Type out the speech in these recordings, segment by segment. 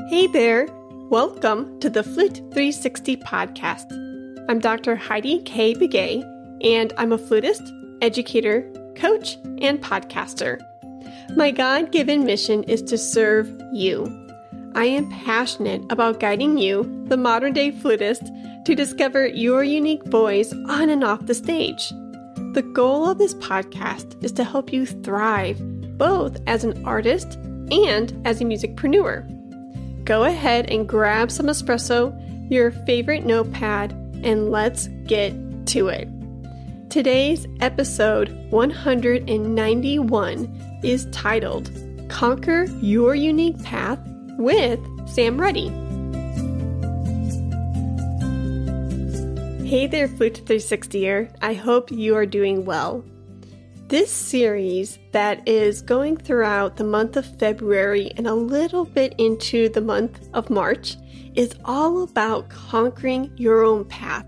Hey there! Welcome to the Flute 360 podcast. I'm Dr. Heidi K. Begay, and I'm a flutist, educator, coach, and podcaster. My God-given mission is to serve you. I am passionate about guiding you, the modern-day flutist, to discover your unique voice on and off the stage. The goal of this podcast is to help you thrive, both as an artist and as a musicpreneur. Go ahead and grab some espresso, your favorite notepad, and let's get to it. Today's episode 191 is titled Conquer Your Unique Path with Sam Reti. Hey there, Flute 360er. I hope you are doing well. This series that is going throughout the month of February and a little bit into the month of March is all about conquering your own path.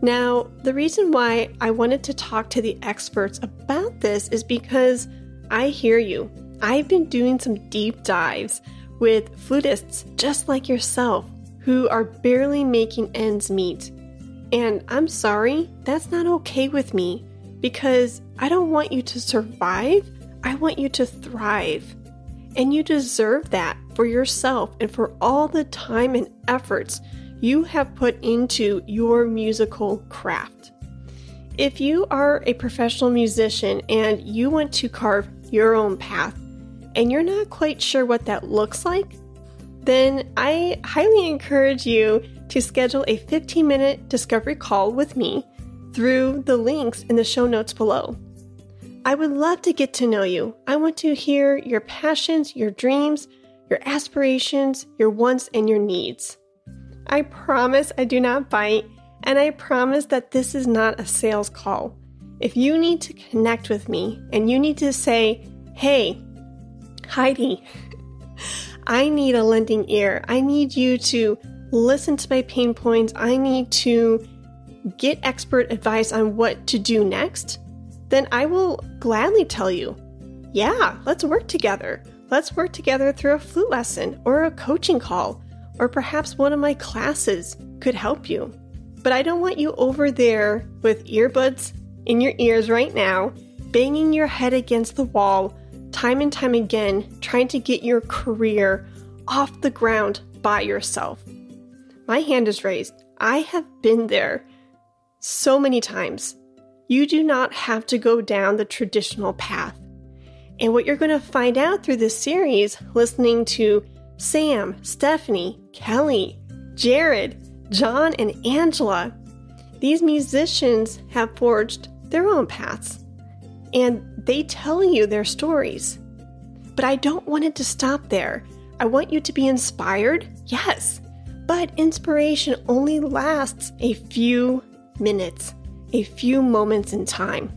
Now, the reason why I wanted to talk to the experts about this is because I hear you. I've been doing some deep dives with flutists just like yourself who are barely making ends meet. And I'm sorry, that's not okay with me. Because I don't want you to survive, I want you to thrive. And you deserve that for yourself and for all the time and efforts you have put into your musical craft. If you are a professional musician and you want to carve your own path, and you're not quite sure what that looks like, then I highly encourage you to schedule a 15-minute discovery call with me through the links in the show notes below. I would love to get to know you. I want to hear your passions, your dreams, your aspirations, your wants, and your needs. I promise I do not bite, and I promise that this is not a sales call. If you need to connect with me and you need to say, hey, Heidi, I need a lending ear. I need you to listen to my pain points. I need to get expert advice on what to do next, then I will gladly tell you, yeah, let's work together. Let's work together through a flute lesson or a coaching call, or perhaps one of my classes could help you. But I don't want you over there with earbuds in your ears right now, banging your head against the wall time and time again, trying to get your career off the ground by yourself. My hand is raised. I have been there so many times. You do not have to go down the traditional path. And what you're going to find out through this series, listening to Sam, Stephanie, Kelly, Jared, John, and Angela, these musicians have forged their own paths. And they tell you their stories. But I don't want it to stop there. I want you to be inspired, yes. But inspiration only lasts a few minutes, a few moments in time.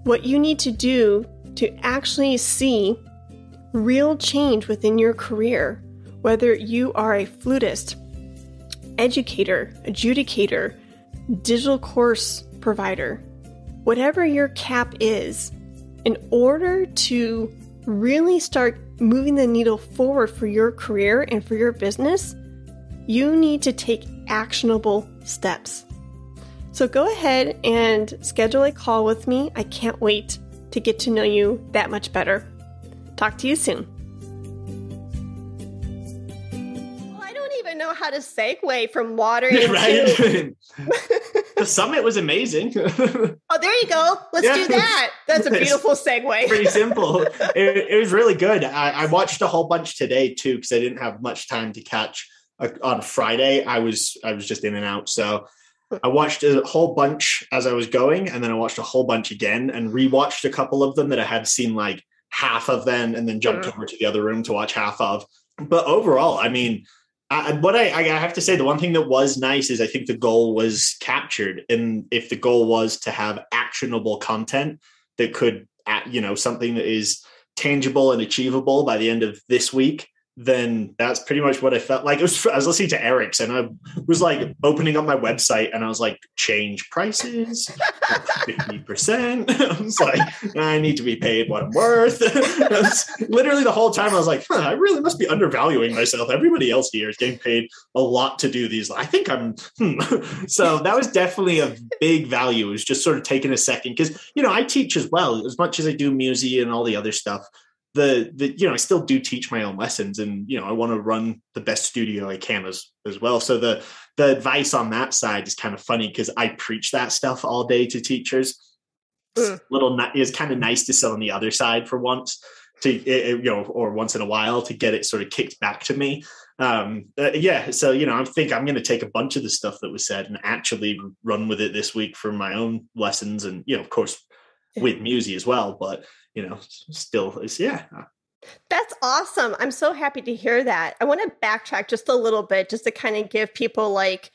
What you need to do to actually see real change within your career, whether you are a flutist, educator, adjudicator, digital course provider, whatever your cap is, in order to really start moving the needle forward for your career and for your business, you need to take actionable steps. So go ahead and schedule a call with me. I can't wait to get to know you that much better. Talk to you soon. Well, I don't even know how to segue from water into... Right? The summit was amazing. Oh, there you go. Let's do that. That's a beautiful segue. Pretty simple. It was really good. I watched a whole bunch today too, because I didn't have much time to catch on Friday. I was just in and out. So I watched a whole bunch as I was going, and then I watched a whole bunch again and rewatched a couple of them that I had seen like half of them and then jumped over to the other room to watch half of. But overall, I mean, what I have to say, the one thing that was nice is I think the goal was captured. And if the goal was to have actionable content that could, something that is tangible and achievable by the end of this week, then that's pretty much what I felt like. I was listening to Eric's and I was like opening up my website and I was like, change prices 50%. I was like, I need to be paid what I'm worth. Literally the whole time I was like, I really must be undervaluing myself. Everybody else here is getting paid a lot to do these. I think I'm, So that was definitely a big value. It was just sort of taking a second because, I teach as well, as much as I do Musey and all the other stuff. I still do teach my own lessons and, I want to run the best studio I can as well. So the advice on that side is kind of funny because I preach that stuff all day to teachers. It's kind of nice to sit on the other side for once or once in a while to get it sort of kicked back to me. So, I think I'm going to take a bunch of the stuff that was said and actually run with it this week for my own lessons. And, of course, with Musey as well, but still it's That's awesome. I'm so happy to hear that. I want to backtrack just a little bit just to kind of give people like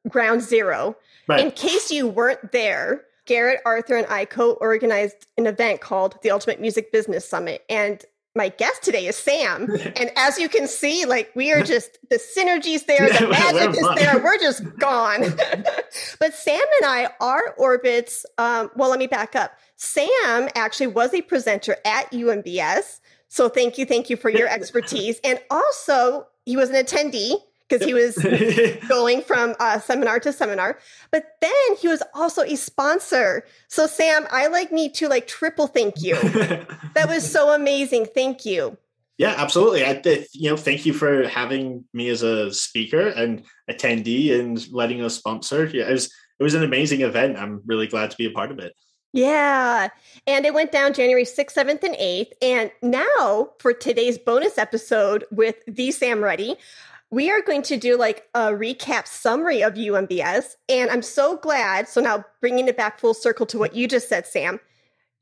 ground zero. Right. In case you weren't there, Garrett, Arthur, and I co-organized an event called the Ultimate Music Business Summit. And my guest today is Sam. And as you can see, like we are just, the synergy's there, the magic is there, we're just gone. But Sam and I, our orbits, let me back up. Sam actually was a presenter at UMBS. So thank you for your expertise. And also he was an attendee because he was going from seminar to seminar. But then he was also a sponsor. So Sam, I need to triple thank you. That was so amazing. Thank you. Yeah, absolutely. Thank you for having me as a speaker and attendee and letting us sponsor. Yeah, it was an amazing event. I'm really glad to be a part of it. Yeah. And it went down January 6th, 7th, and 8th. And now for today's bonus episode with the Sam Reti, we are going to do a recap summary of UMBS. And I'm so glad. So now bringing it back full circle to what you just said, Sam,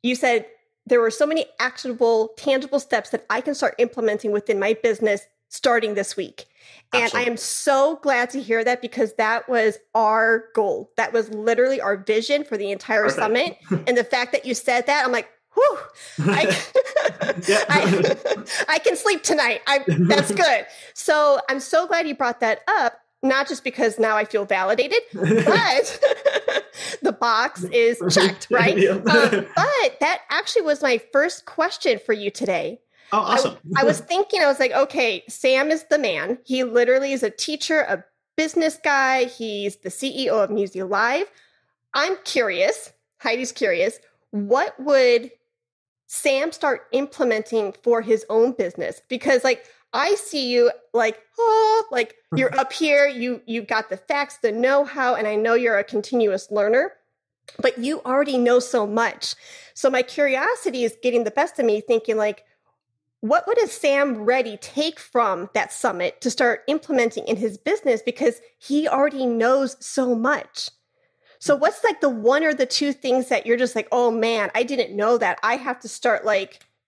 you said there were so many actionable, tangible steps that I can start implementing within my business starting this week. Absolutely. And I am so glad to hear that because that was our goal. That was literally our vision for the entire summit. And the fact that you said that, I'm like, whew, I can sleep tonight. That's good. So I'm so glad you brought that up, not just because now I feel validated, but the box is checked, right? But that actually was my first question for you today. Oh, awesome. I was thinking, I was like, okay, Sam is the man. He literally is a teacher, a business guy. He's the CEO of Muzie.Live. I'm curious, Heidi's curious, what would Sam start implementing for his own business? Because I see you you're up here, you got the facts, the know-how, and I know you're a continuous learner, but you already know so much. So my curiosity is getting the best of me thinking what would a Sam Reti take from that summit to start implementing in his business because he already knows so much? So what's the one or the two things that you're just oh man, I didn't know that. I have to start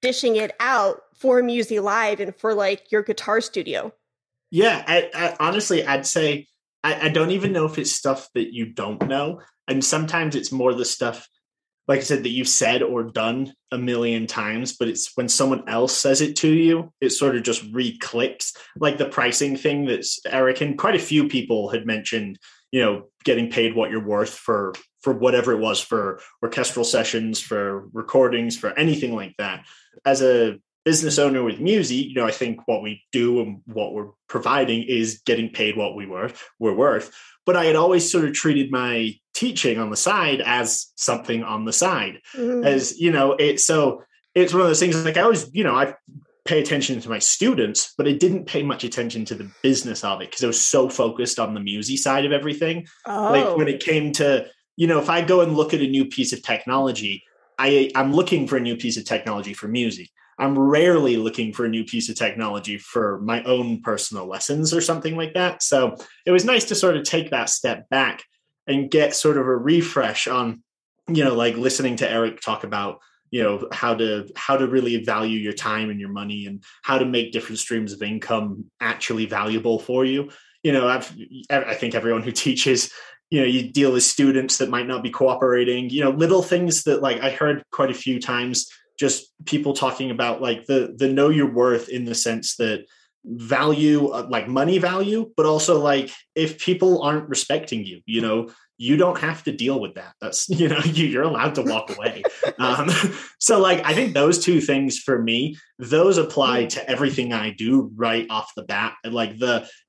dishing it out for Muzie.Live and for your guitar studio? Yeah, I honestly, I'd say I don't even know if it's stuff that you don't know. And sometimes it's more the stuff, like I said, that you've said or done a million times, but it's when someone else says it to you, it sort of just re-clicks. Like the pricing thing that's Eric and quite a few people had mentioned, getting paid what you're worth for whatever it was, for orchestral sessions, for recordings, for anything like that. As a business owner with Musey, I think what we do and what we're providing is getting paid what we're worth. But I had always sort of treated my teaching on the side as something on the side, as it's one of those things. I always, I pay attention to my students, but I didn't pay much attention to the business of it because I was so focused on the Musey side of everything. Oh. When it came to, if I go and look at a new piece of technology, I'm looking for a new piece of technology for Musey. I'm rarely looking for a new piece of technology for my own personal lessons or something like that. So it was nice to sort of take that step back and get sort of a refresh on, listening to Eric talk about, how to really value your time and your money and how to make different streams of income actually valuable for you. I think everyone who teaches, you deal with students that might not be cooperating, little things that I heard quite a few times, just people talking about the know your worth in the sense that value, like money value, but also like if people aren't respecting you, you don't have to deal with that. That's, you're allowed to walk away. So like, I think those two things for me, those apply to everything I do right off the bat. And like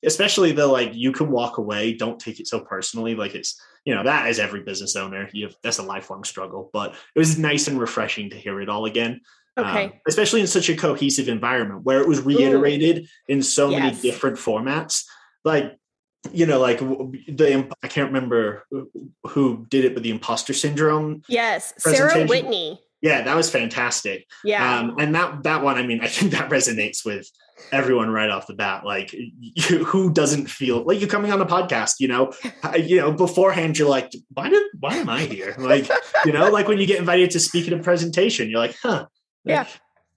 especially the, like, you can walk away, don't take it so personally. Like it's, that is every business owner. That's a lifelong struggle, but it was nice and refreshing to hear it all again. Okay. Especially in such a cohesive environment where it was reiterated in so many different formats. Like, like I can't remember who did it, but the Imposter Syndrome. Yes. Sarah Whitney. Yeah, that was fantastic. Yeah. And that one, I mean, I think that resonates with everyone right off the bat. Like, who doesn't feel like you coming on a podcast, beforehand, you're like, why am I here? Like, like when you get invited to speak at a presentation, you're like, huh. Yeah.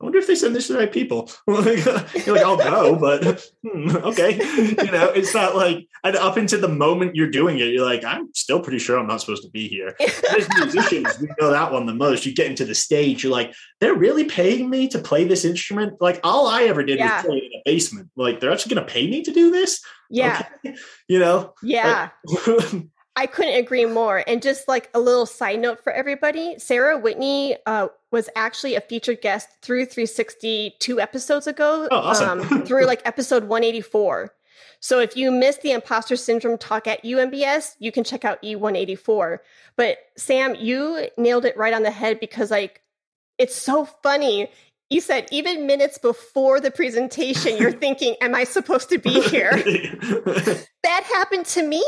I wonder if they send this to the right people. You're like, I'll go, but okay. It's not like, and up into the moment you're doing it, you're like, I'm still pretty sure I'm not supposed to be here. As musicians, we know that one the most. You get into the stage, you're like, they're really paying me to play this instrument? Like, all I ever did was play in a basement. Like, they're actually going to pay me to do this? Yeah. Okay. Yeah. I couldn't agree more. And just like a little side note for everybody, Sarah Whitney was actually a featured guest through 362 episodes ago. Oh, awesome. Through like episode 184. So if you missed the Imposter Syndrome talk at UMBS, you can check out E184. But Sam, you nailed it right on the head, because like, it's so funny. You said even minutes before the presentation, you're thinking, am I supposed to be here? That happened to me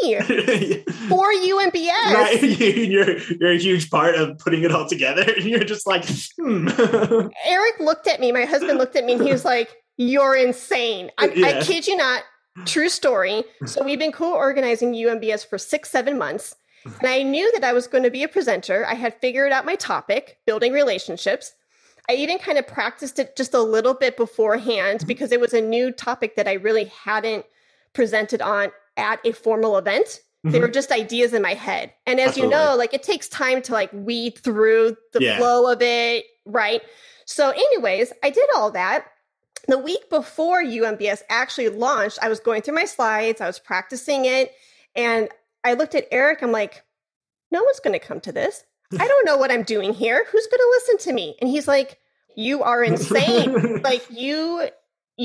for UMBS. Right. You're a huge part of putting it all together. And you're just like, Eric looked at me, my husband looked at me, and he was like, you're insane. I kid you not. True story. So we've been co-organizing UMBS for 6-7 months. And I knew that I was going to be a presenter. I had figured out my topic, building relationships. I even kind of practiced it just a little bit beforehand, because it was a new topic that I really hadn't presented on at a formal event. Mm-hmm. They were just ideas in my head. And as you know, like, it takes time to like weed through the flow of it, right? So anyways, I did all that. The week before UMBS actually launched, I was going through my slides, I was practicing it, and I looked at Eric, I'm like, no one's going to come to this. I don't know what I'm doing here. Who's going to listen to me? And he's like, you are insane. Like, you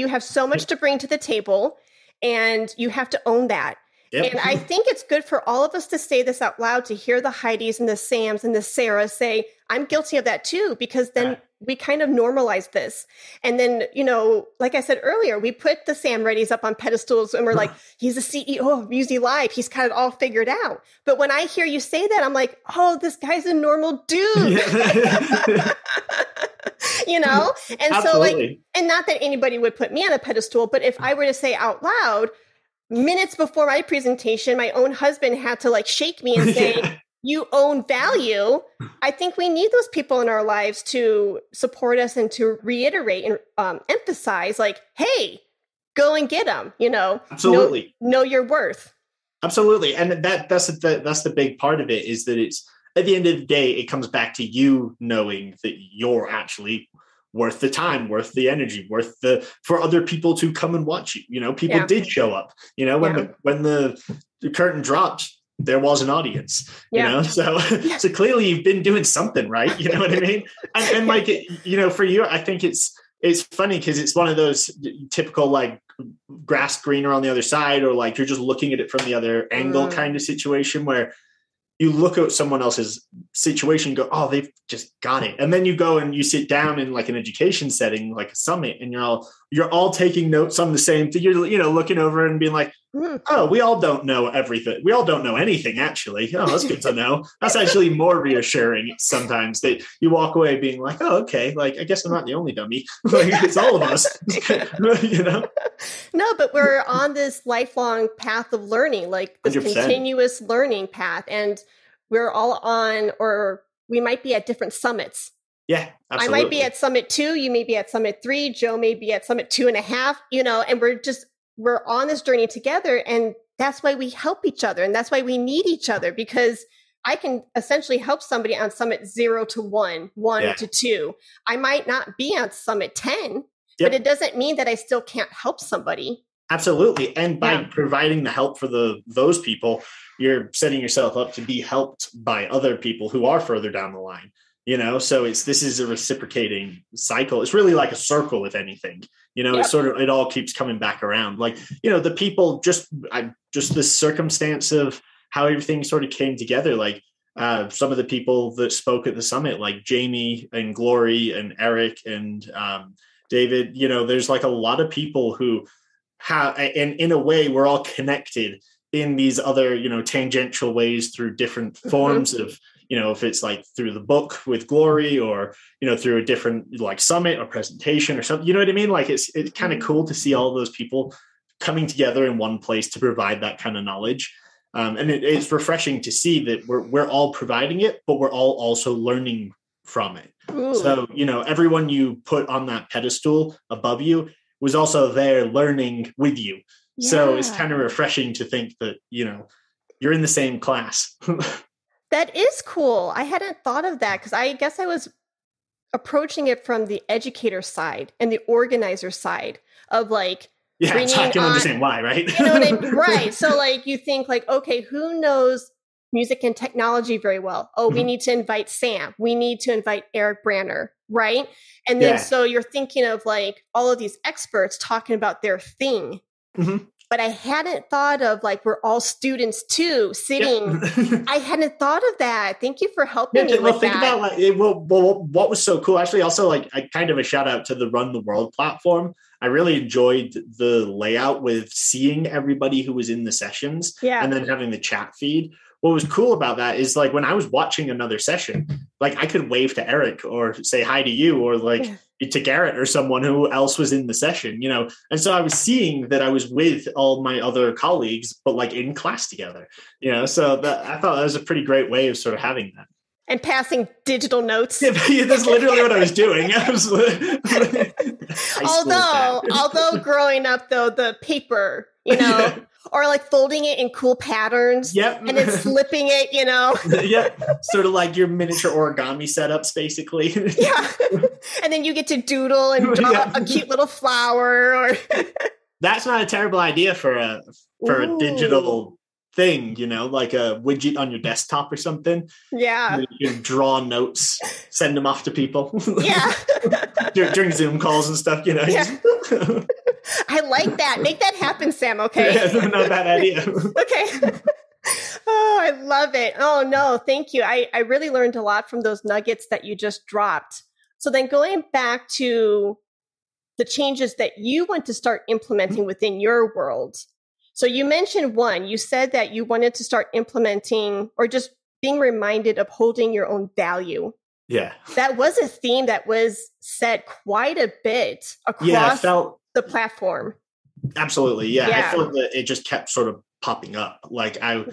have so much to bring to the table, and you have to own that. Yep. And I think it's good for all of us to say this out loud, to hear the Heidis and the Sams and the Sarahs say, I'm guilty of that too, because then we kind of normalize this. And then, like I said earlier, we put the Sam Reddies up on pedestals and we're like, he's the CEO of Muzie.Live. He's got it all figured out. But when I hear you say that, I'm like, oh, this guy's a normal dude. And Absolutely. So like, and not that anybody would put me on a pedestal, but if I were to say out loud, minutes before my presentation, my own husband had to like shake me and say, you own value. I think we need those people in our lives to support us and to reiterate and emphasize, like, hey, go and get them, Absolutely. Know your worth. Absolutely. And that's the big part of it, is that it's, at the end of the day, it comes back to you knowing that you're actually worth the time, worth the energy, for other people to come and watch you. People did show up, when the curtain dropped, there was an audience, so clearly you've been doing something right. You know what I mean? And like, for you, I think it's funny because it's one of those typical, like, grass greener on the other side, or like you're just looking at it from the other angle kind of situation, where you look at someone else's situation and go, oh, they've just got it. And then you go and you sit down in like an education setting, like a summit, and you're all taking notes on the same thing. You're, looking over and being like, oh, we all don't know everything. We all don't know anything, actually. Oh, that's good to know. That's actually more reassuring sometimes, that you walk away being like, oh, okay, like, I guess I'm not the only dummy. Like, it's all of us, No, but we're on this lifelong path of learning, like this 100%. Continuous learning path. And we're all on, or we might be at different summits. Yeah, absolutely. I might be at summit 2. You may be at summit 3. Joe may be at summit 2.5, and we're on this journey together. And that's why we help each other. And that's why we need each other, because I can essentially help somebody on summit 0 to 1, 1 to 2. I might not be on summit 10, But it doesn't mean that I still can't help somebody. Absolutely. And by providing the help for those people, you're setting yourself up to be helped by other people who are further down the line. So this is a reciprocating cycle. It's really like a circle, if anything. It all keeps coming back around. Like, the people, just the circumstance of how everything sort of came together. Like some of the people that spoke at the summit, like Jamie and Glory and Eric and David, there's like a lot of people who have, and in a way, we're all connected in these other, tangential ways through different forms of, if it's like through the book with Glory or, through a different like summit or presentation or something, you know what I mean? Like it's kind of cool to see all those people coming together in one place to provide that kind of knowledge. And it's refreshing to see that we're all providing it, but we're all also learning from it. Ooh. So, everyone you put on that pedestal above you was also there learning with you. Yeah. So it's kind of refreshing to think that, you're in the same class. That is cool. I hadn't thought of that because I guess I was approaching it from the educator side and the organizer side of like, yeah, so I can understand why, right? You know what I mean? Right. So like you think like, okay, who knows music and technology very well? Oh, we need to invite Sam. We need to invite Eric Branner, right? And then so you're thinking of like all of these experts talking about their thing. Mm-hmm. But I hadn't thought of like we're all students too, sitting. Yep. I hadn't thought of that. Thank you for helping me with think that. About like what was so cool. Actually, also like I kind of a shout out to the Run the World platform. I really enjoyed the layout with seeing everybody who was in the sessions and then having the chat feed. What was cool about that is like when I was watching another session, like I could wave to Eric or say hi to you or like to Garrett or someone who else was in the session, And so I was seeing that I was with all my other colleagues, but like in class together, So I thought that was a pretty great way of sort of having that. And passing digital notes. Yeah, that's literally what I was doing. Although growing up though, the paper, or like folding it in cool patterns and then slipping it, Sort of like your miniature origami setups, basically. And then you get to doodle and draw a cute little flower. Or that's not a terrible idea for a digital thing, like a widget on your desktop or something. Yeah. You can draw notes, send them off to people. Yeah. During Zoom calls and stuff, Yeah. I like that. Make that happen, Sam, okay? Yeah, not a bad idea. Okay. Oh, I love it. Oh, no, thank you. I really learned a lot from those nuggets that you just dropped. So then going back to the changes that you want to start implementing within your world. So you mentioned one, you said that you wanted to start implementing or just being reminded of holding your own value. Yeah. That was a theme that was said quite a bit across the platform. Absolutely. Yeah. I felt that it just kept sort of popping up. Like I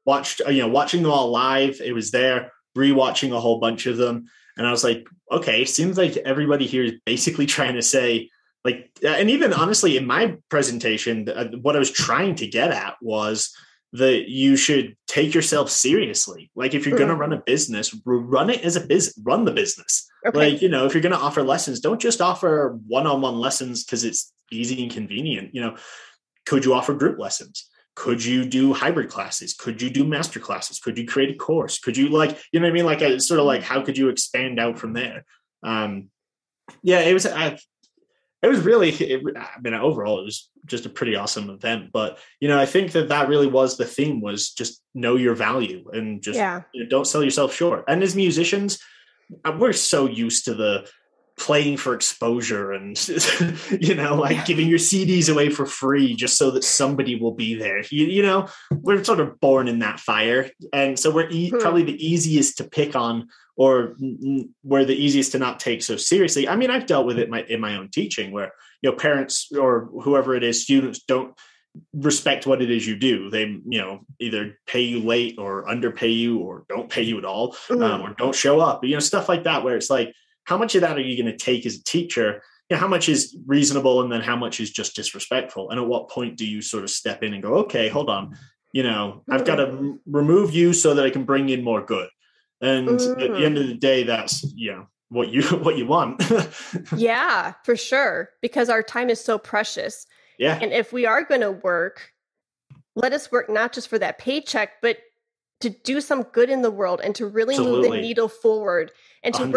watched, watching them all live. It was there, rewatching a whole bunch of them. And I was like, okay, seems like everybody here is basically trying to say, like, and even honestly, in my presentation, what I was trying to get at was that you should take yourself seriously. Like if you're going to run a business, run it as a business, run the business. Okay. Like, if you're going to offer lessons, don't just offer one-on-one lessons because it's easy and convenient. Could you offer group lessons? Could you do hybrid classes? Could you do master classes? Could you create a course? Could you what I mean? Like a sort of like, how could you expand out from there? It was really, overall, it was just a pretty awesome event. But, I think that really was the theme, was just know your value and just don't sell yourself short. And as musicians, we're so used to the playing for exposure and, giving your CDs away for free just so that somebody will be there. We're sort of born in that fire. And so we're probably the easiest to pick on, or we're the easiest to not take so seriously. I mean, I've dealt with it in my own teaching where, parents or whoever it is, students don't respect what it is you do. They, either pay you late or underpay you or don't pay you at all, or don't show up, stuff like that, where it's like, how much of that are you going to take as a teacher? How much is reasonable? And then how much is just disrespectful? And at what point do you sort of step in and go, okay, hold on, I've got to remove you so that I can bring in more good. And at the end of the day, that's, what you want. Yeah, for sure. Because our time is so precious. Yeah. And if we are going to work, let us work not just for that paycheck, but to do some good in the world and to really move the Absolutely. needle forward and to 100%.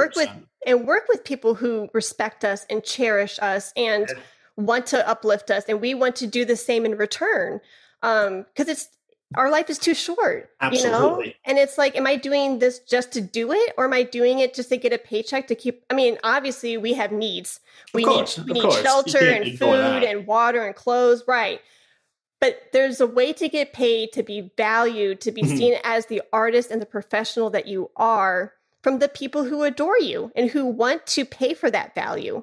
work with people who respect us and cherish us and want to uplift us, and we want to do the same in return. Because our life is too short, Absolutely. And it's like, am I doing this just to do it, or am I doing it just to get a paycheck to keep? I mean, obviously we have needs. We need shelter and food and water and clothes, right? But there's a way to get paid, to be valued, to be seen as the artist and the professional that you are from the people who adore you and who want to pay for that value.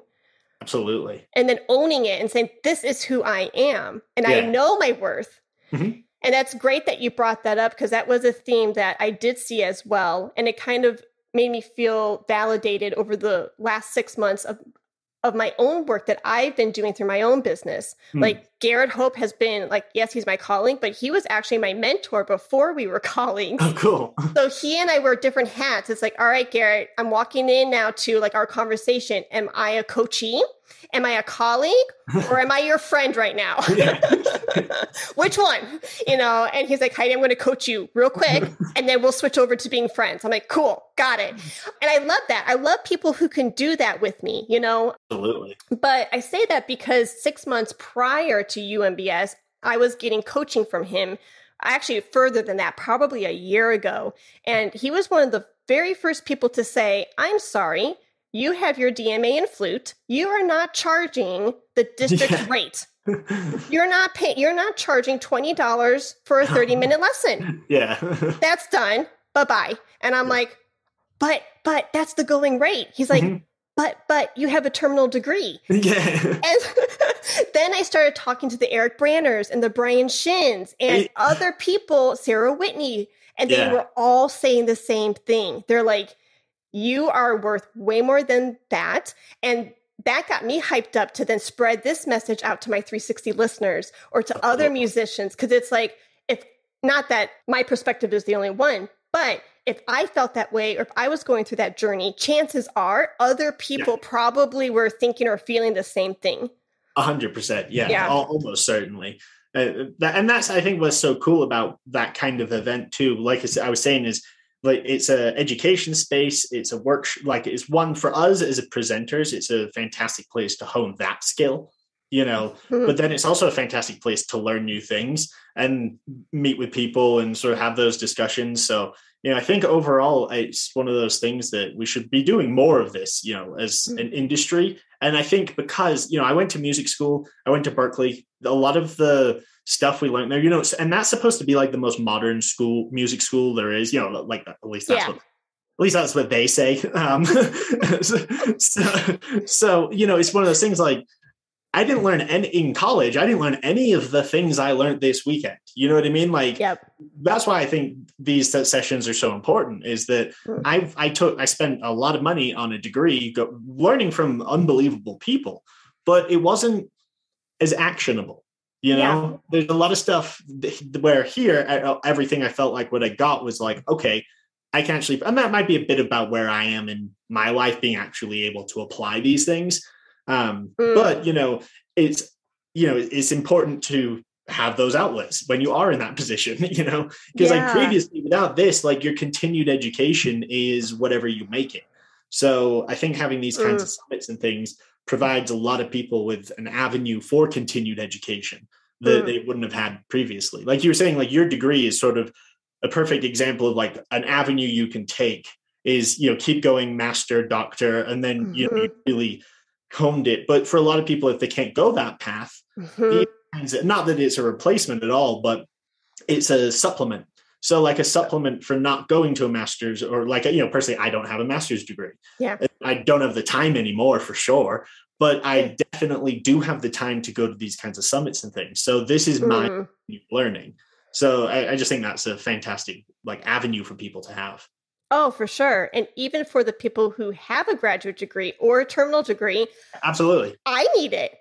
Absolutely. And then owning it and saying, this is who I am. And I know my worth. And that's great that you brought that up, because that was a theme that I did see as well. And it kind of made me feel validated over the last 6 months of my own work that I've been doing through my own business. Like Garrett Hope has been like, yes, he's my colleague, but he was actually my mentor before we were colleagues. Oh, cool. So he and I wear different hats. It's like, all right, Garrett, I'm walking in now to like our conversation. Am I a coachee? Am I a colleague? Or am I your friend right now? Which one? And he's like, Heidi, I'm going to coach you real quick, and then we'll switch over to being friends. I'm like, cool, got it. And I love that. I love people who can do that with me, Absolutely. But I say that because 6 months prior to UMBS, I was getting coaching from him. Actually, further than that, probably a year ago. And he was one of the very first people to say, I'm sorry, you have your DMA and Flute. You are not charging the district rate. You're not charging $20 for a 30-minute lesson. Yeah. That's done. Bye-bye. And I'm like, but that's the going rate. He's like, but you have a terminal degree. Yeah. And then I started talking to the Eric Branners and the Brian Shins and other people, Sarah Whitney, and they were all saying the same thing. They're like, you are worth way more than that. And that got me hyped up to then spread this message out to my 360 listeners or to other musicians. Because it's like, if not that my perspective is the only one, but if I felt that way, or if I was going through that journey, chances are other people probably were thinking or feeling the same thing. 100%. Yeah. Almost certainly. And that's, I think, what's so cool about that kind of event too. Like I was saying, is like, it's a education space. It's a work, like it's one for us as presenters. It's a fantastic place to hone that skill, but then it's also a fantastic place to learn new things and meet with people and sort of have those discussions. So, I think overall, it's one of those things that we should be doing more of this, as an industry. And I think because, I went to music school, I went to Berklee, a lot of the stuff we learned there, and that's supposed to be like the most modern music school there is, like at least that's what they say. So, it's one of those things like, I didn't learn in college. I didn't learn any of the things I learned this weekend. You know what I mean? Like, that's why I think these sessions are so important, is that I spent a lot of money on a degree learning from unbelievable people, but it wasn't as actionable. There's a lot of stuff where here, everything I felt like what I got was like, okay, I can actually, and that might be a bit about where I am in my life, being actually able to apply these things. But, it's important to have those outlets when you are in that position, because like previously without this, like your continued education is whatever you make it. So I think having these kinds of summits and things provides a lot of people with an avenue for continued education that they wouldn't have had previously. Like you were saying, like your degree is sort of a perfect example of like an avenue you can take is, keep going, master, doctor, and then, you really honed it. But for a lot of people, if they can't go that path, not that it's a replacement at all, but it's a supplement. So like a supplement for not going to a master's, or like, personally, I don't have a master's degree. Yeah. I don't have the time anymore for sure, but I definitely do have the time to go to these kinds of summits and things. So this is my learning. So I just think that's a fantastic like avenue for people to have. Oh, for sure. And even for the people who have a graduate degree or a terminal degree. Absolutely. I need it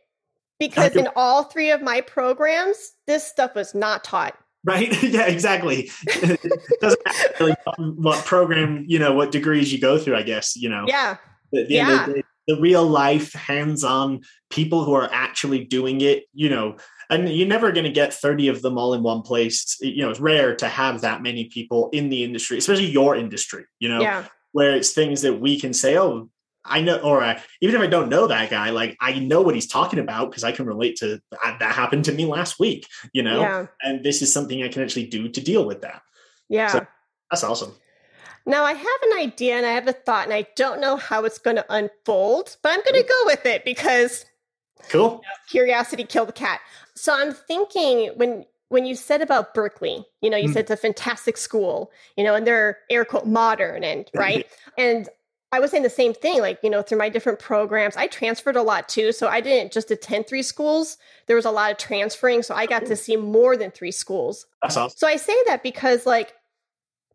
because in all three of my programs, this stuff was not taught. Right. Yeah, exactly. It doesn't matter really what program, what degrees you go through, I guess, Yeah. Yeah. The real life, hands-on people who are actually doing it, and you're never going to get 30 of them all in one place. It's rare to have that many people in the industry, especially your industry, Yeah. where it's things that we can say, oh, I know, or even if I don't know that guy, like I know what he's talking about because I can relate to that happened to me last week, Yeah. and this is something I can actually do to deal with that. So Yeah. that's awesome. Now I have an idea and I have a thought and I don't know how it's going to unfold, but I'm going to go with it because Cool. Curiosity killed the cat. So I'm thinking when you said about Berklee, you said it's a fantastic school, and they're air quote modern and right. And I was saying the same thing, like, through my different programs, I transferred a lot too. So I didn't just attend 3 schools. There was a lot of transferring. So I got to see more than 3 schools. That's awesome. So I say that because like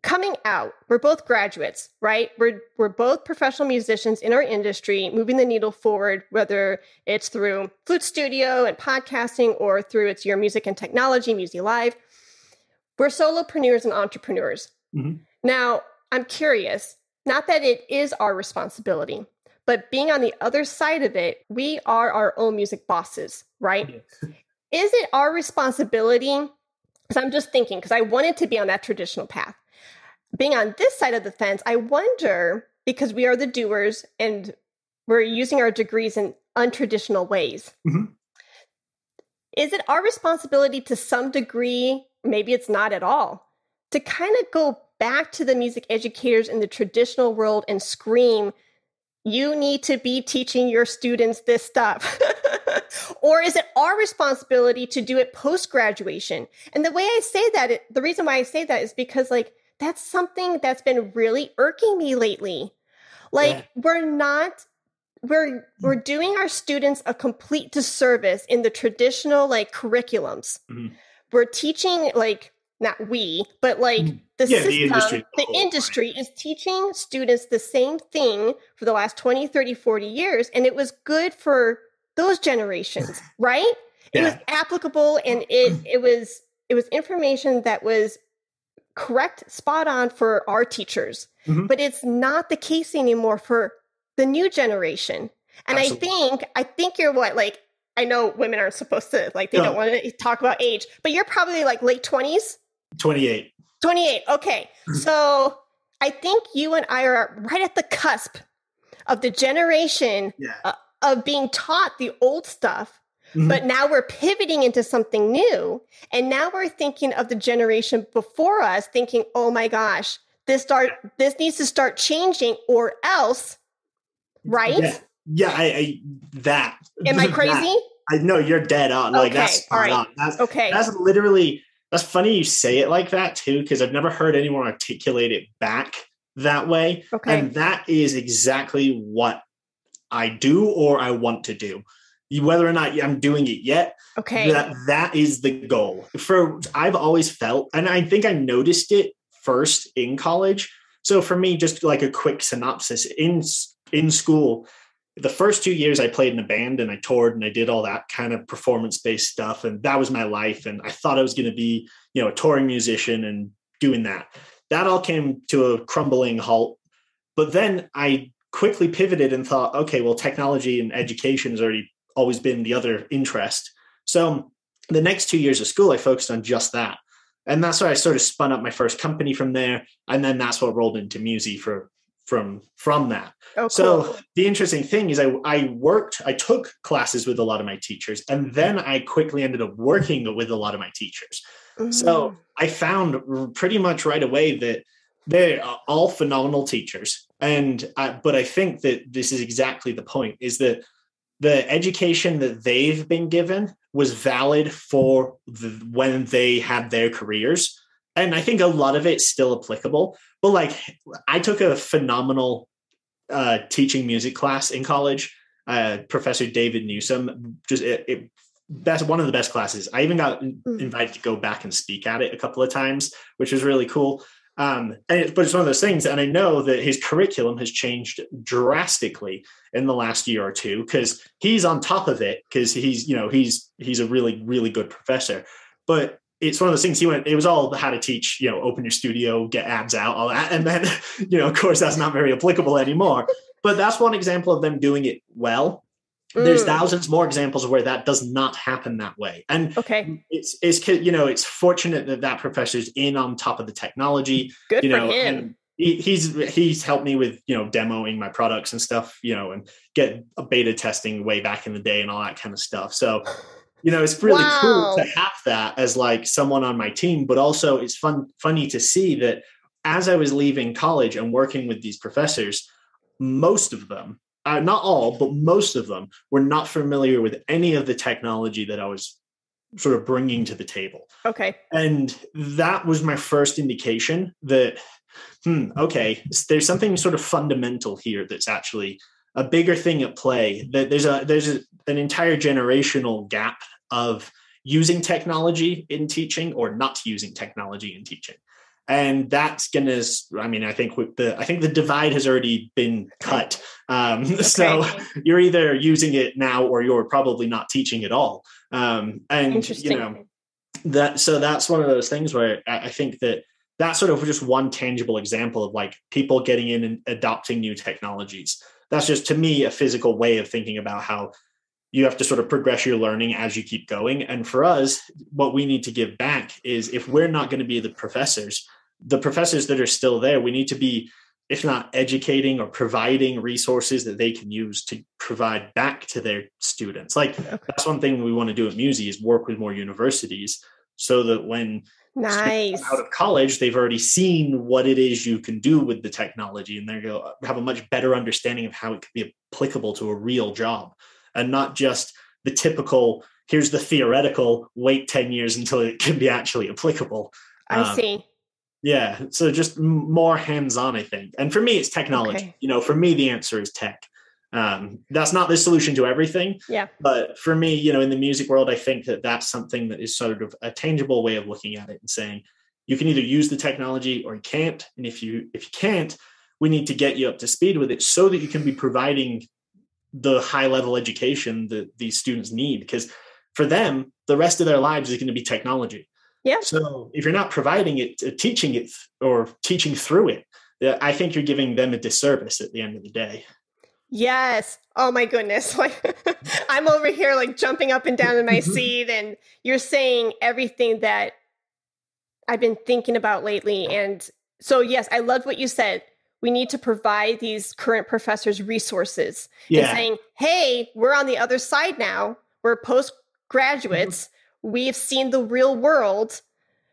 coming out, we're both graduates, right? We're both professional musicians in our industry, moving the needle forward, whether it's through Flute Studio and podcasting or through it's your music and technology, Muzi.Live. We're solopreneurs and entrepreneurs. Mm-hmm. Now, I'm curious, not that it is our responsibility, but being on the other side of it, we are our own music bosses, right? Is it our responsibility? Because I'm just thinking, because I wanted to be on that traditional path. Being on this side of the fence, I wonder, because we are the doers and we're using our degrees in untraditional ways. Mm-hmm. Is it our responsibility to some degree, maybe it's not at all, to kind of go back to the music educators in the traditional world and scream, you need to be teaching your students this stuff? Or is it our responsibility to do it post-graduation? And the way I say that, the reason why I say that is because like, that's something that's been really irking me lately. Like we're doing our students a complete disservice in the traditional like curriculums. Mm-hmm. We're teaching like, not we, but like the system, the industry is teaching students the same thing for the last 20, 30, 40 years. And it was good for those generations, right? It was applicable and it was information that was correct, spot on for our teachers. Mm-hmm. But it's not the case anymore for the new generation. And absolutely. I think you're what, like, I know women aren't supposed to, like, they don't want to talk about age, but you're probably like late 20s? 28. 28. Okay. So I think you and I are right at the cusp of the generation of being taught the old stuff. Mm-hmm. But now we're pivoting into something new. And now we're thinking of the generation before us thinking, oh my gosh, this needs to start changing or else, right? Yeah. I that. Am I crazy? I know you're dead on. Like that's spot on. That's literally, that's funny you say it like that too, because I've never heard anyone articulate it back that way. Okay. And that is exactly what I do or I want to do. Whether or not I'm doing it yet, that is the goal. I've always felt, and I think I noticed it first in college. So for me, just like a quick synopsis, in school, the first 2 years I played in a band and I toured and I did all that kind of performance-based stuff. And that was my life. And I thought I was going to be, a touring musician and doing that. That all came to a crumbling halt. But then I quickly pivoted and thought, okay, well, technology and education has always been the other interest. So the next 2 years of school, I focused on just that. And that's why I sort of spun up my first company from there. And then that's what rolled into Musey from that. Oh, cool. So the interesting thing is I took classes with a lot of my teachers, and then I quickly ended up working with a lot of my teachers. Mm-hmm. So I found pretty much right away that they're all phenomenal teachers. But I think that this is exactly the point, is that the education that they've been given was valid for when they had their careers. And I think a lot of it's still applicable. But like, I took a phenomenal teaching music class in college. Professor David Newsom, that's one of the best classes. I even got invited to go back and speak at it a couple of times, which was really cool. But it's one of those things, and I know that his curriculum has changed drastically in the last year or two because he's on top of it, because he's a really, really good professor. But it's one of those things, it was all how to teach, open your studio, get ads out, all that. And then, of course, that's not very applicable anymore. but that's one example of them doing it well. There's thousands more examples where that does not happen that way. And it's fortunate that professor's in on top of the technology. Good for him. And he's helped me with, demoing my products and stuff, and get a beta testing way back in the day and all that kind of stuff. So, it's really cool to have that as like someone on my team, but also it's funny to see that as I was leaving college and working with these professors, most of them, not all, but most of them were not familiar with any of the technology that I was sort of bringing to the table. Okay. And that was my first indication that, okay, there's something sort of fundamental here that's actually a bigger thing at play. That there's an entire generational gap of using technology in teaching or not using technology in teaching. And that's gonna, I think the divide has already been cut. So you're either using it now or you're probably not teaching at all. Interesting. That's one of those things where I think that's sort of just one tangible example of like people getting in and adopting new technologies. That's just, to me, a physical way of thinking about how you have to sort of progress your learning as you keep going. And for us, what we need to give back is, if we're not going to be the professors that are still there, we need to be, if not educating or providing resources that they can use to provide back to their students. Like that's one thing we want to do at Musey, is work with more universities so that when students come out of college, they've already seen what it is you can do with the technology, and they have a much better understanding of how it can be applicable to a real job, and not just the typical, here's the theoretical, wait 10 years until it can be actually applicable. I see. Yeah. So just more hands-on, I think. And for me, it's technology. Okay. For me, the answer is tech. That's not the solution to everything. Yeah. But for me, in the music world, I think that's something that is sort of a tangible way of looking at it and saying, you can either use the technology or you can't. And if you can't, we need to get you up to speed with it so that you can be providing the high level education that these students need. Because for them, the rest of their lives is going to be technology. Yeah. So if you're not providing it, teaching it, or teaching through it, I think you're giving them a disservice at the end of the day. Yes. Oh my goodness. Like I'm over here like jumping up and down in my seat, and you're saying everything that I've been thinking about lately. And so, yes, I loved what you said. We need to provide these current professors resources and saying, hey, we're on the other side now. We're postgraduates. We've seen the real world.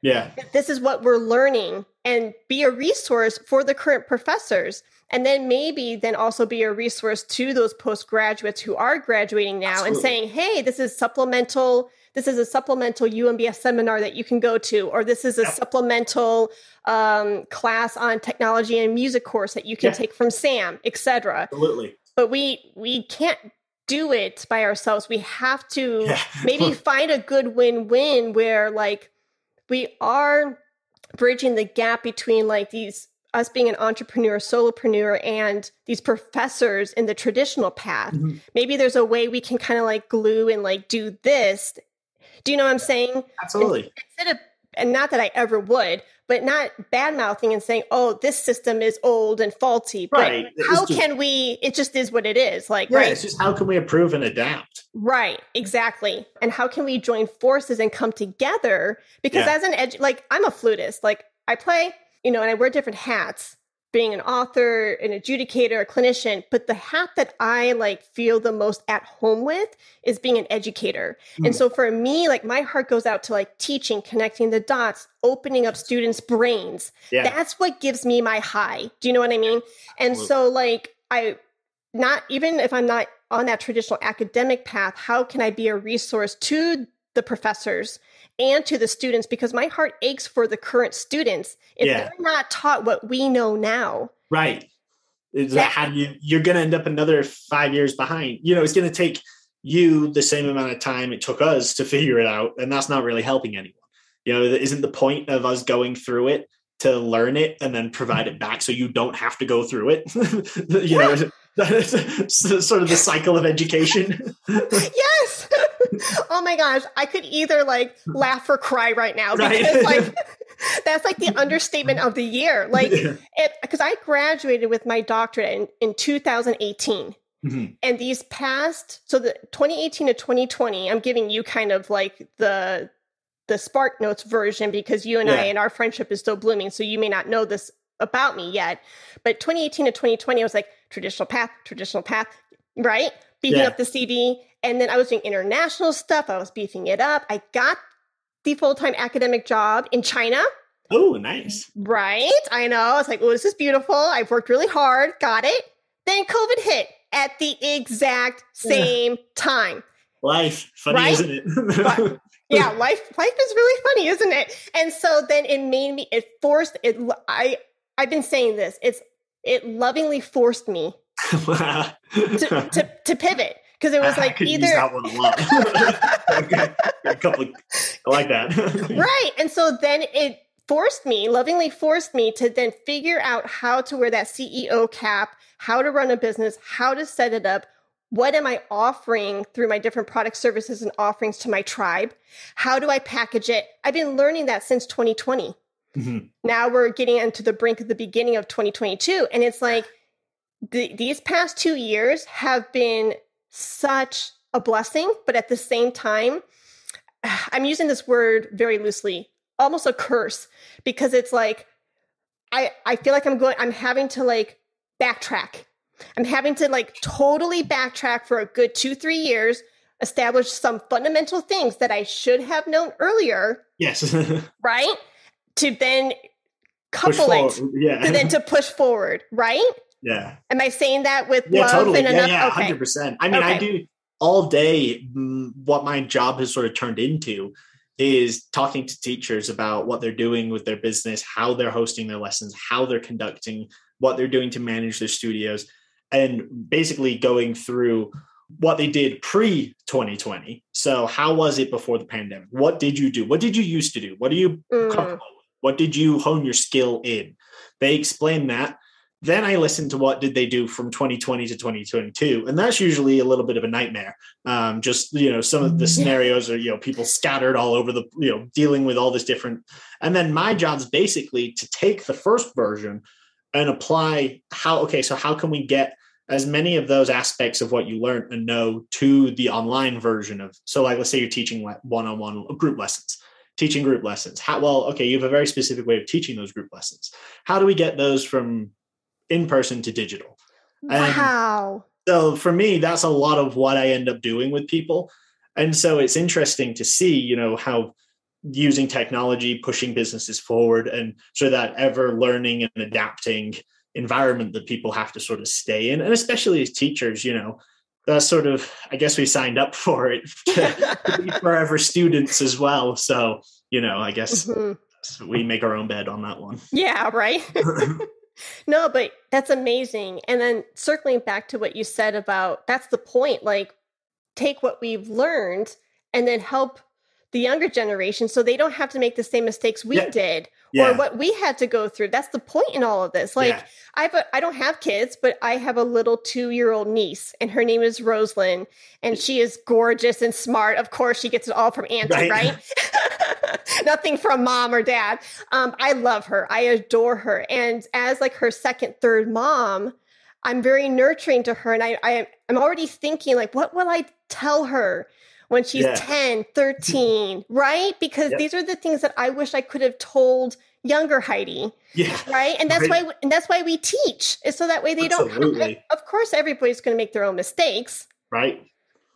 Yeah. This is what we're learning, and be a resource for the current professors. And then maybe also be a resource to those postgraduates who are graduating now. Absolutely. And saying, hey, this is a supplemental UMBS seminar that you can go to, or this is a supplemental class on technology and music course that you can take from Sam, etc. Absolutely. But we can't do it by ourselves. We have to maybe find a good win-win where like we are bridging the gap between like us being an entrepreneur, solopreneur, and these professors in the traditional path. Mm-hmm. Maybe there's a way we can kind of like glue and like do this. Do you know what I'm saying? Absolutely. Instead of, and not that I ever would, but not bad mouthing and saying, oh, this system is old and faulty. Right. But how can we, it just is what it is. Like, right. It's just how can we improve and adapt? Right. Exactly. And how can we join forces and come together? Because as an I'm a flutist, like I play, and I wear different hats, being an author, an educator, a clinician. But the hat that I like feel the most at home with is being an educator. And so for me, like my heart goes out to like teaching, connecting the dots, opening up students' brains. Yeah. That's what gives me my high. Do you know what I mean? And so like even if I'm not on that traditional academic path, how can I be a resource to the professors and to the students? Because my heart aches for the current students if they're not taught what we know now. Right. You're going to end up another 5 years behind. It's going to take you the same amount of time it took us to figure it out. And that's not really helping anyone. Isn't the point of us going through it to learn it and then provide it back so you don't have to go through it? Sort of the cycle of education. Yes. Oh my gosh. I could either like laugh or cry right now because like That's like the understatement of the year. Like, because I graduated with my doctorate in 2018. Mm-hmm. And these past, so the 2018 to 2020, I'm giving you kind of like the Spark Notes version because you and I and our friendship is still blooming. So you may not know this about me yet. But 2018 to 2020, I was like, traditional path, right? Beefing up the CV. And then I was doing international stuff. I was beefing it up. I got the full-time academic job in China. Oh, nice. Right? I know. I was like, oh, this is beautiful. I've worked really hard. Got it. Then COVID hit at the exact same time. Life. Funny, isn't it? But, yeah, life is really funny, isn't it? And so then I've been saying this. It lovingly forced me to pivot. Because it was like I either use that one a lot. Okay. I like that. Right. And so then it lovingly forced me to then figure out how to wear that CEO cap, how to run a business, how to set it up. What am I offering through my different product services and offerings to my tribe? How do I package it? I've been learning that since 2020. Mm-hmm. Now we're getting into the brink of the beginning of 2022. And it's like these past 2 years have been such a blessing, but at the same time, I'm using this word very loosely, almost a curse, because it's like, I feel like I'm having to like backtrack. I'm having to like totally backtrack for a good 2-3 years, establish some fundamental things that I should have known earlier. Yes. Right? To then couple it, to push forward, right? Yeah. Am I saying that with love totally. and enough? Yeah, okay. 100%. I mean, I do all day. What my job has sort of turned into is talking to teachers about what they're doing with their business, how they're hosting their lessons, how they're conducting, what they're doing to manage their studios, and basically going through what they did pre-2020. So how was it before the pandemic? What did you do? What did you used to do? What are you comfortable with? What did you hone your skill in? They explain that. Then I listen to what did they do from 2020 to 2022. And that's usually a little bit of a nightmare. Just, some of the scenarios are, people scattered all over the, dealing with all this different. And then my job is basically to take the first version and apply how can we get as many of those aspects of what you learned and know to the online version of, so like, let's say you're teaching one-on-one group lessons. Teaching group lessons. You have a very specific way of teaching those group lessons. How do we get those from in-person to digital? Wow. And so for me, that's a lot of what I end up doing with people. And so it's interesting to see, how using technology, pushing businesses forward, and so that ever learning and adapting environment that people have to sort of stay in. And especially as teachers, that's sort of, I guess we signed up for it to be forever students as well. So, I guess we make our own bed on that one. Yeah, right. No, but that's amazing. And then circling back to what you said about, that's the point, like take what we've learned and then help the younger generation so they don't have to make the same mistakes we did or what we had to go through. That's the point in all of this. Like I don't have kids, but I have a little 2-year-old niece and her name is Rosalind and she is gorgeous and smart. Of course, she gets it all from auntie, right? Nothing from mom or dad. I love her. I adore her. And as like her second, third mom, I'm very nurturing to her. And I'm already thinking like, what will I tell her when she's 10, 13, right? Because these are the things that I wish I could have told younger Heidi. Yeah. Right. And that's why we teach, is so that way they don't. Of course, everybody's going to make their own mistakes. Right.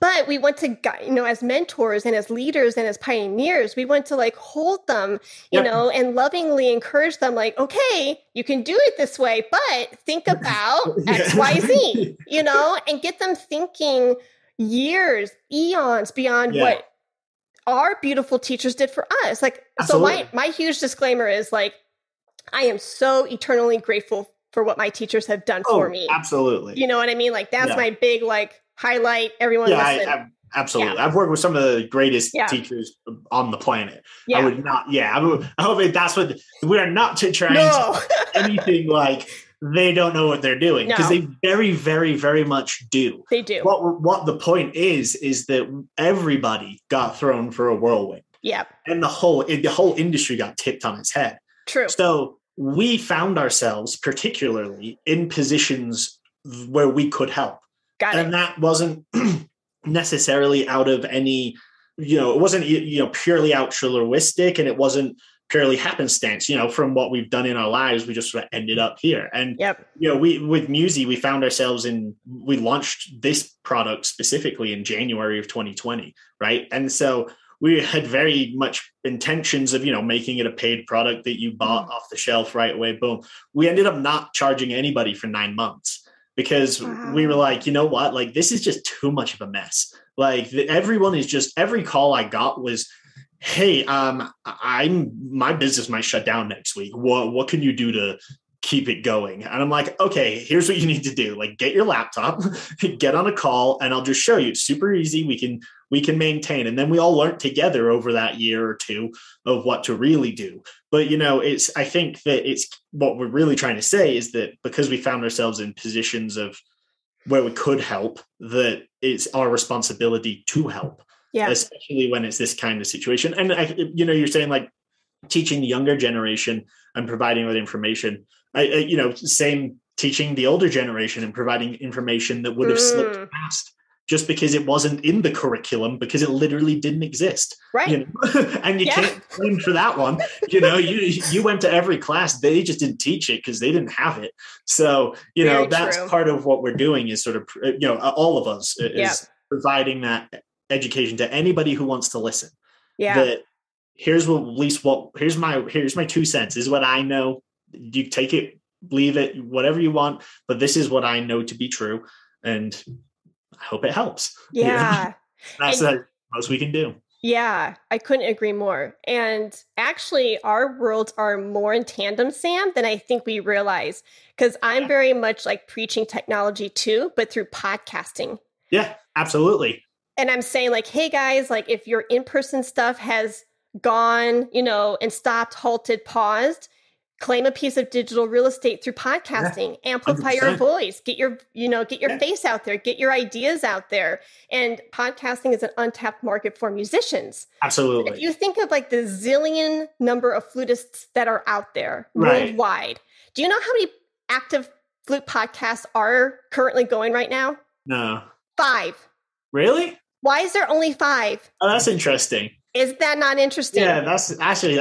But we want to, as mentors and as leaders and as pioneers, we want to like hold them, and lovingly encourage them like, okay, you can do it this way, but think about X, Y, Z, and get them thinking years, eons beyond what our beautiful teachers did for us. Like, absolutely. So my huge disclaimer is like, I am so eternally grateful for what my teachers have done for me. Absolutely. You know what I mean? Like that's my big, like, highlight. Everyone listen. Absolutely. I've worked with some of the greatest teachers on the planet. Yeah. I would not, I hope that's what, we are not trying to anything like they don't know what they're doing, because they very, very, very much do. They do. What the point is that everybody got thrown for a whirlwind. Yeah. And the whole industry got tipped on its head. True. So we found ourselves particularly in positions where we could help. Got it. And that wasn't necessarily out of any, it wasn't, purely altruistic, and it wasn't purely happenstance, from what we've done in our lives. We just sort of ended up here. And, we, with Musey, we found ourselves we launched this product specifically in January of 2020. Right. And so we had very much intentions of, making it a paid product that you bought off the shelf right away. Boom. We ended up not charging anybody for 9 months because we were like, you know what, like, this is just too much of a mess. Like, every call I got was, hey, my business might shut down next week. What can you do to keep it going? And I'm like, okay, here's what you need to do. Like, get your laptop, get on a call, and I'll just show you. It's super easy. We can maintain. And then we all learned together over that year or two of what to really do. But, I think that it's what we're really trying to say is that because we found ourselves in positions of where we could help, that it's our responsibility to help. Yeah. Especially when it's this kind of situation. And, you're saying like teaching the younger generation and providing with information, same teaching the older generation and providing information that would have slipped past just because it wasn't in the curriculum, because it literally didn't exist. Right. And you can't blame for that one. You went to every class, they just didn't teach it because they didn't have it. So, that's part of what we're doing is sort of, all of us is providing that education to anybody who wants to listen. Yeah. That here's my 2 cents. This is what I know. You take it, leave it, whatever you want, but this is what I know to be true. And I hope it helps. Yeah. That's the most we can do. Yeah, I couldn't agree more. And actually, our worlds are more in tandem, Sam, than I think we realize. Because I'm very much like preaching technology too, but through podcasting. Yeah, absolutely. And I'm saying like, hey guys, like if your in-person stuff has gone, and stopped, halted, paused, claim a piece of digital real estate through podcasting, amplify 100%. Your voice, get your face out there, get your ideas out there. And podcasting is an untapped market for musicians. Absolutely. If you think of like the zillion number of flutists that are out there worldwide, do you know how many active flute podcasts are currently going right now? No. 5. Really? Why is there only 5? Oh, that's interesting. Is that not interesting? Yeah, that's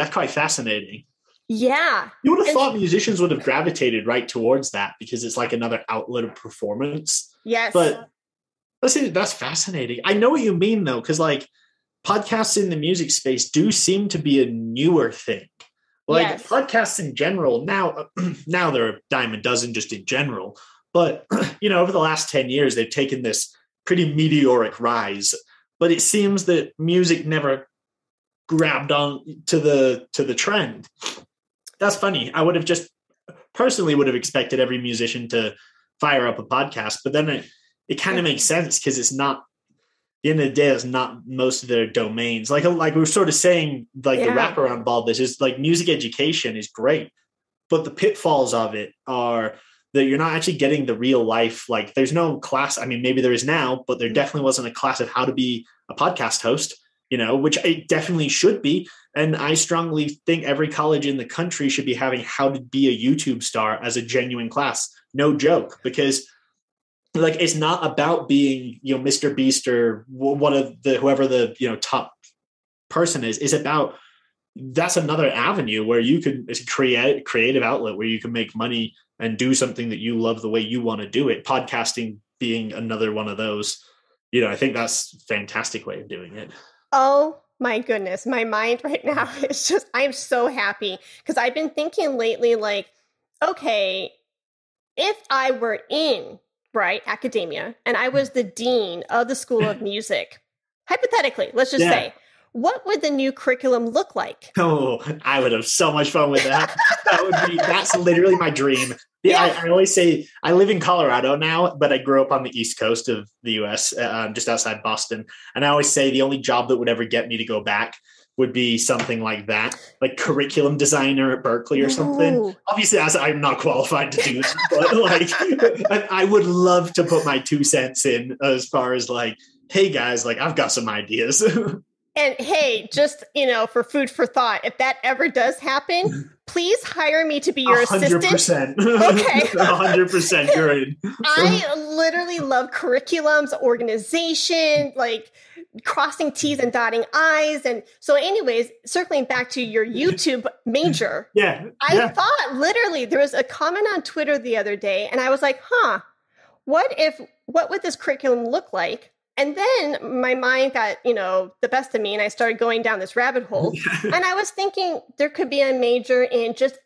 quite fascinating. Yeah. You would have thought musicians would have gravitated right towards that because it's like another outlet of performance. Yes. But that's fascinating. I know what you mean though, because like podcasts in the music space do seem to be a newer thing. Like podcasts in general, now they're a dime a dozen just in general. But, over the last 10 years, they've taken this pretty meteoric rise, but it seems that music never grabbed on to the trend. That's funny. I would have personally expected every musician to fire up a podcast, but then it kind of makes sense because it's not, at the end of the day, it's not most of their domains. Like we were sort of saying, like the wraparound of all this is like music education is great, but the pitfalls of it are that you're not actually getting the real life. Like there's no class. I mean, maybe there is now, but there definitely wasn't a class of how to be a podcast host, which it definitely should be. And I strongly think every college in the country should be having how to be a YouTube star as a genuine class. No joke, because like, it's not about being, Mr. Beast or one of whoever the, top person is. It's about, that's another avenue where you can, it's a creative outlet where you can make money and do something that you love the way you want to do it. Podcasting being another one of those, I think that's a fantastic way of doing it. Oh my goodness. My mind right now is just, I'm so happy because I've been thinking lately, like, okay, if I were in academia and I was the dean of the School of Music, hypothetically, let's just say, what would the new curriculum look like? Oh, I would have so much fun with that. That's literally my dream. I always say I live in Colorado now, but I grew up on the East Coast of the US, just outside Boston. And I always say the only job that would ever get me to go back would be something like that, like curriculum designer at Berklee or something. Ooh. Obviously, I'm not qualified to do that, but I would love to put my 2 cents in as far as like, hey guys, like I've got some ideas. And hey, just, for food for thought, if that ever does happen, please hire me to be your assistant. 100%. Okay. 100% you're in. I literally love curriculums, organization, like crossing T's and dotting I's. And so anyways, circling back to your YouTube major. I thought literally there was a comment on Twitter the other day and I was like, what would this curriculum look like? And then my mind got, the best of me and I started going down this rabbit hole. And I was thinking there could be a major in just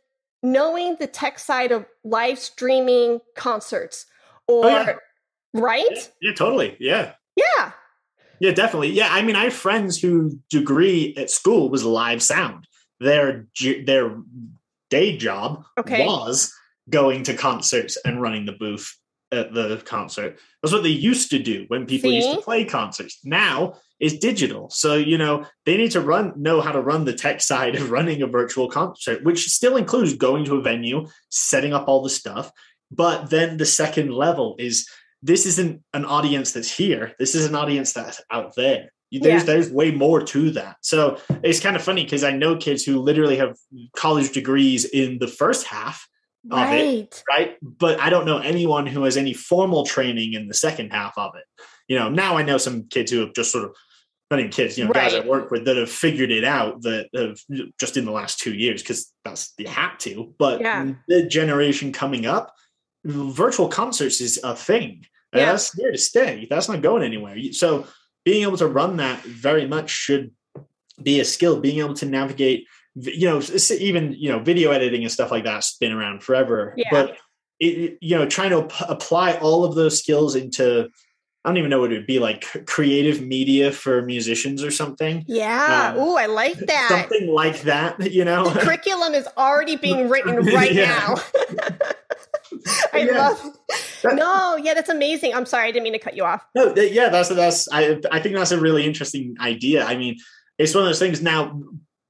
knowing the tech side of live streaming concerts right? Yeah, totally. Yeah. Yeah. Yeah, definitely. Yeah. I mean, I have friends whose degree at school was live sound. Their day job was going to concerts and running the booth at the concert. That's what they used to do when people used to play concerts. Now it's digital. So, they need to know how to run the tech side of running a virtual concert, which still includes going to a venue, setting up all the stuff. But then the second level is this isn't an audience that's here. This is an audience that's out there. There's way more to that. So it's kind of funny because I know kids who literally have college degrees in the first half of it, right? But I don't know anyone who has any formal training in the second half of it. Now I know some kids who have just sort of, not even kids, guys I work with that have figured it out that have just in the last 2 years, because you have to. But the generation coming up, virtual concerts is a thing. That's here to stay. That's not going anywhere. So being able to run that very much should be a skill. Being able to navigate, even video editing and stuff like that's been around forever. But trying to apply all of those skills into, I don't even know what it would be, like creative media for musicians or something. Yeah. I like that. Something like that. The curriculum is already being written right now. I love it. That's amazing. I'm sorry, I didn't mean to cut you off. No, that's I think that's a really interesting idea. I mean, it's one of those things now,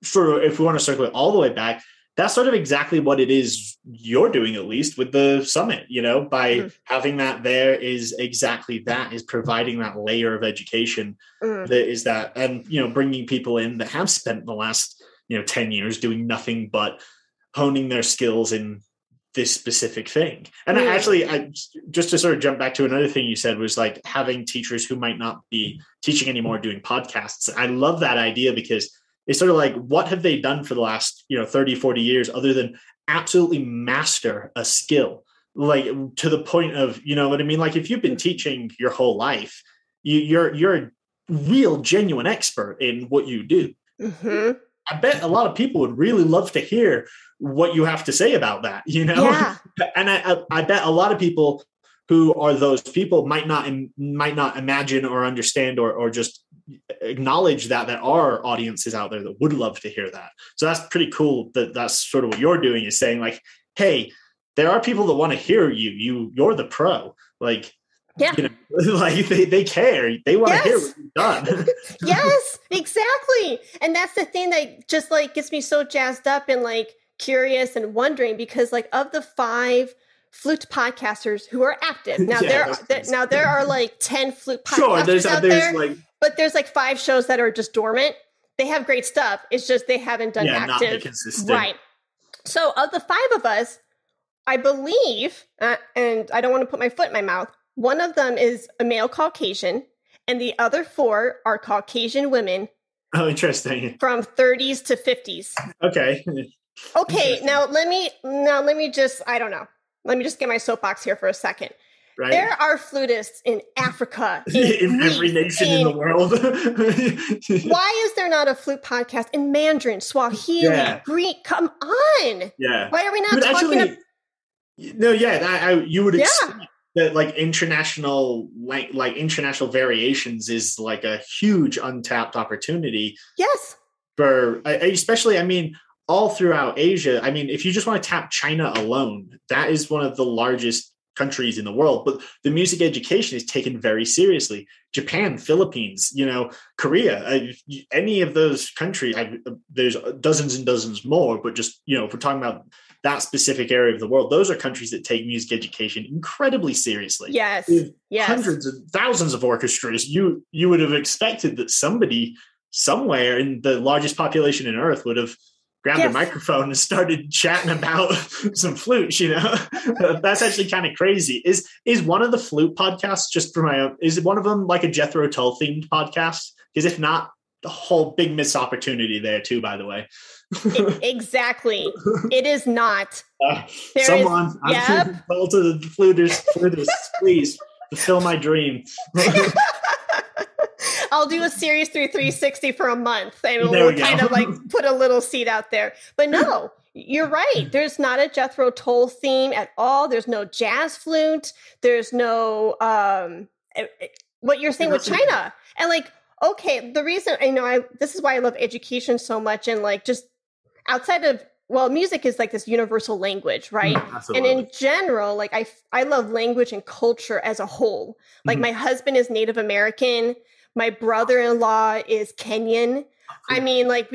if we want to circle it all the way back, that's sort of exactly what it is you're doing, at least with the summit, by having that there is exactly that, is providing that layer of education that is that, and, bringing people in that have spent the last, 10 years doing nothing but honing their skills in this specific thing. And I just to sort of jump back to another thing you said was like having teachers who might not be teaching anymore doing podcasts. I love that idea because it's sort of like, what have they done for the last, 30, 40 years other than absolutely master a skill? Like to the point of, you know what I mean? Like if you've been teaching your whole life, you're a real genuine expert in what you do. Mm-hmm. I bet a lot of people would really love to hear what you have to say about that, Yeah. And I bet a lot of people who are those people might not imagine or understand or just acknowledge that there are audiences out there that would love to hear that. So that's pretty cool that's sort of what you're doing, is saying like, hey, there are people that want to hear you're the pro. Like, like they care. They want to hear what you've done. Yes, exactly. And that's the thing that just like gets me so jazzed up and like curious and wondering, because like of the 5 Flute podcasters who are active now, there are like 10 Flute podcasters out there, but there's like 5 shows that are just dormant. They have great stuff. It's just they haven't done active. Not consistent. Right. So of the 5 of us, I believe, and I don't want to put my foot in my mouth, one of them is a male Caucasian, and the other 4 are Caucasian women. Oh, interesting. From 30s to 50s. Okay. Okay. Now let me just, I don't know. Let me just get my soapbox here for a second. Right. There are flutists in Africa, in every nation in the world. Why is there not a flute podcast in Mandarin, Swahili, Greek? Come on. Yeah. Why are we not talking about? No, you would expect that like international variations is like a huge untapped opportunity. Yes. For especially, I mean, all throughout Asia. I mean, if you just want to tap China alone, that is one of the largest countries in the world, but the music education is taken very seriously. Japan, Philippines, Korea, any of those countries, there's dozens and dozens more, but just, if we're talking about that specific area of the world, those are countries that take music education incredibly seriously. Yes. With hundreds of thousands of orchestras, you would have expected that somebody somewhere in the largest population in Earth would have grabbed a microphone and started chatting about some flutes, That's actually kind of crazy. Is one of the Flute podcasts, just for my own, is one of them like a Jethro Tull themed podcast? Because if not, the whole big missed opportunity there too, by the way. Exactly. It is not. Someone, I'm told to the flutists, please fulfill my dream. I'll do a series through 360 for a month and we'll kind of like put a little seed out there. But no, you're right. There's not a Jethro Tull theme at all. There's no jazz flute. There's no, what you're saying with China. And like, okay, the reason this is why I love education so much, and like just outside of, well, music is like this universal language, right? Absolutely. And in general, like I love language and culture as a whole. Like my husband is Native American. My brother-in-law is Kenyan. I mean, like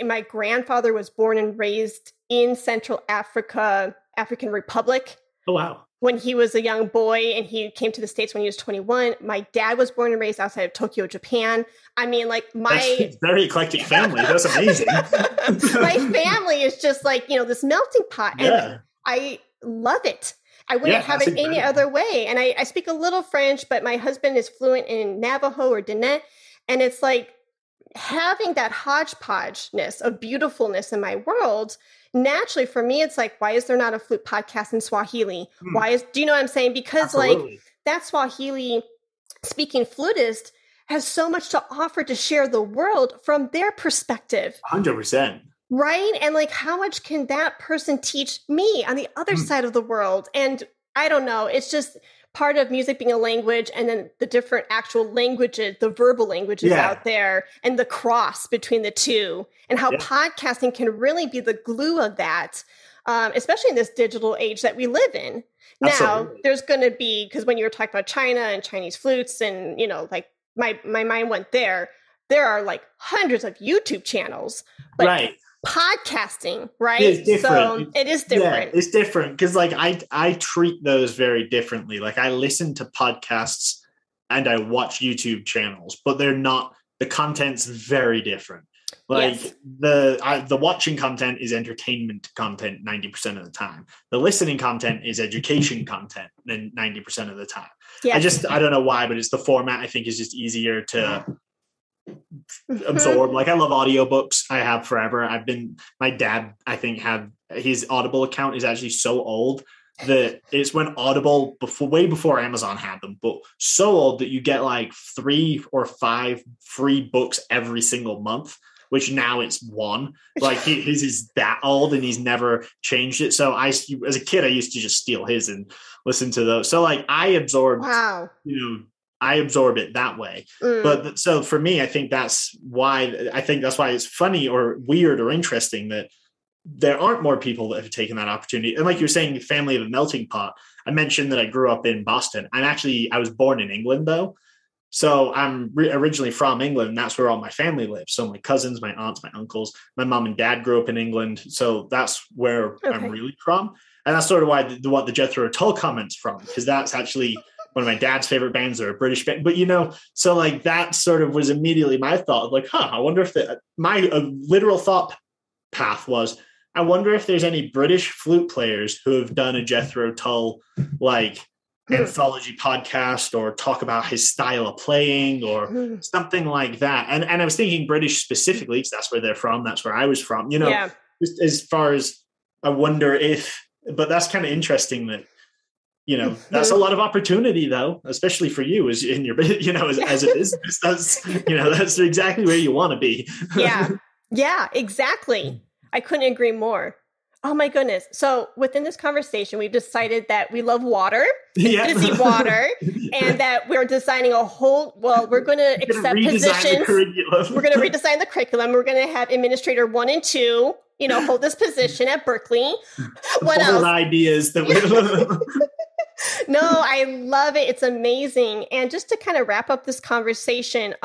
my grandfather was born and raised in Central Africa, African Republic. Oh, wow. When he was a young boy, and he came to the States when he was 21. My dad was born and raised outside of Tokyo, Japan. I mean, like that's a very eclectic family. That's amazing. My family is just like, this melting pot. And I love it. I wouldn't have it any other way. And I speak a little French, but my husband is fluent in Navajo or Diné. And it's like having that hodgepodgeness of beautifulness in my world. Naturally, for me, it's like, why is there not a flute podcast in Swahili? Do you know what I'm saying? Because like that Swahili speaking flutist has so much to offer to share the world from their perspective. 100%. Right? And like, how much can that person teach me on the other side of the world? And I don't know. It's just part of music being a language, and then the different actual languages, the verbal languages out there, and the cross between the two, and how podcasting can really be the glue of that, especially in this digital age that we live in. Now, there's going to be, because when you were talking about China and Chinese flutes, and, like my mind went there are like hundreds of YouTube channels. But podcasting, right? It's different. So it is different. Yeah, it's different because like I treat those very differently. Like I listen to podcasts and I watch YouTube channels, but they're not, the content's very different. Like the watching content is entertainment content 90% of the time. The listening content is education content then 90% of the time. Yes. I don't know why, but it's the format I think is just easier to absorb. Like I love audiobooks. I have forever. My dad, I think, had his Audible account is actually so old that it's when Audible way before Amazon had them, but so old that you get like 3 or 5 free books every single month, which now it's 1. Like his is that old and he's never changed it. So as a kid, I used to just steal his and listen to those. So like I absorbed, I absorb it that way. But so for me, I think that's why it's funny or weird or interesting that there aren't more people that have taken that opportunity. And like you're saying, family of a melting pot. I mentioned that I grew up in Boston. I was born in England though. So I'm originally from England, and that's where all my family lives. So my cousins, my aunts, my uncles, my mom and dad grew up in England. So that's where I'm really from. And that's sort of why the Jethro Tull comment's from, because that's actually one of my dad's favorite bands. Are a British band. But, so like that sort of was immediately my thought of like, I wonder if my literal thought path was, I wonder if there's any British flute players who have done a Jethro Tull like anthology podcast or talk about his style of playing or something like that. And I was thinking British specifically because that's where they're from. That's where I was from, just as far as I wonder if, but that's kind of interesting that, that's a lot of opportunity though, especially for you as in your, as a business, that's exactly where you want to be. Yeah, exactly. I couldn't agree more. Oh my goodness. So within this conversation, we've decided that we love water, busy water, and that we're designing we're going to accept positions. We're going to redesign the curriculum. We're going to have administrator 1 and 2, hold this position at Berklee. What else? Ideas that we No, I love it. It's amazing. And just to kind of wrap up this conversation,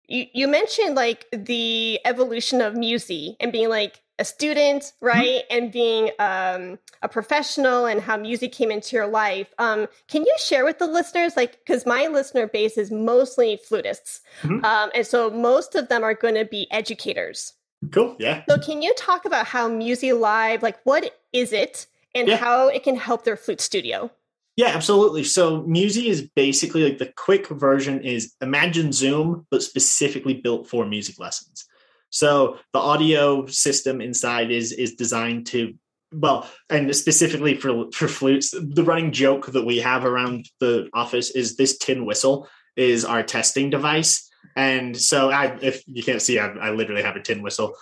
you mentioned like the evolution of Musey and being like, a student, right? And being a professional and how music came into your life. Can you share with the listeners, like, because my listener base is mostly flutists. And so most of them are going to be educators. Cool. Yeah. So can you talk about how Muzie.Live, like what is it and how it can help their flute studio? Yeah, absolutely. So Musey is basically like the quick version is imagine Zoom, but specifically built for music lessons. So the audio system inside is designed to, well, and specifically for flutes, the running joke that we have around the office is this tin whistle is our testing device. And so if you can't see, I literally have a tin whistle.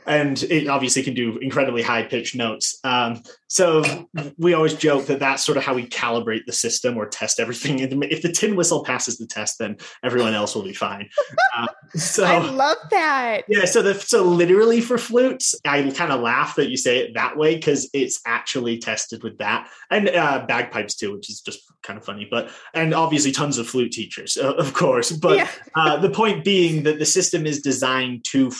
And it obviously can do incredibly high-pitched notes. So we always joke that that's sort of how we calibrate the system or test everything. If the tin whistle passes the test, then everyone else will be fine. So I love that. Yeah, so literally for flutes, I kind of laugh that you say it that way because it's actually tested with that. And bagpipes too, which is just kind of funny. And obviously tons of flute teachers, of course. But the point being that the system is designed to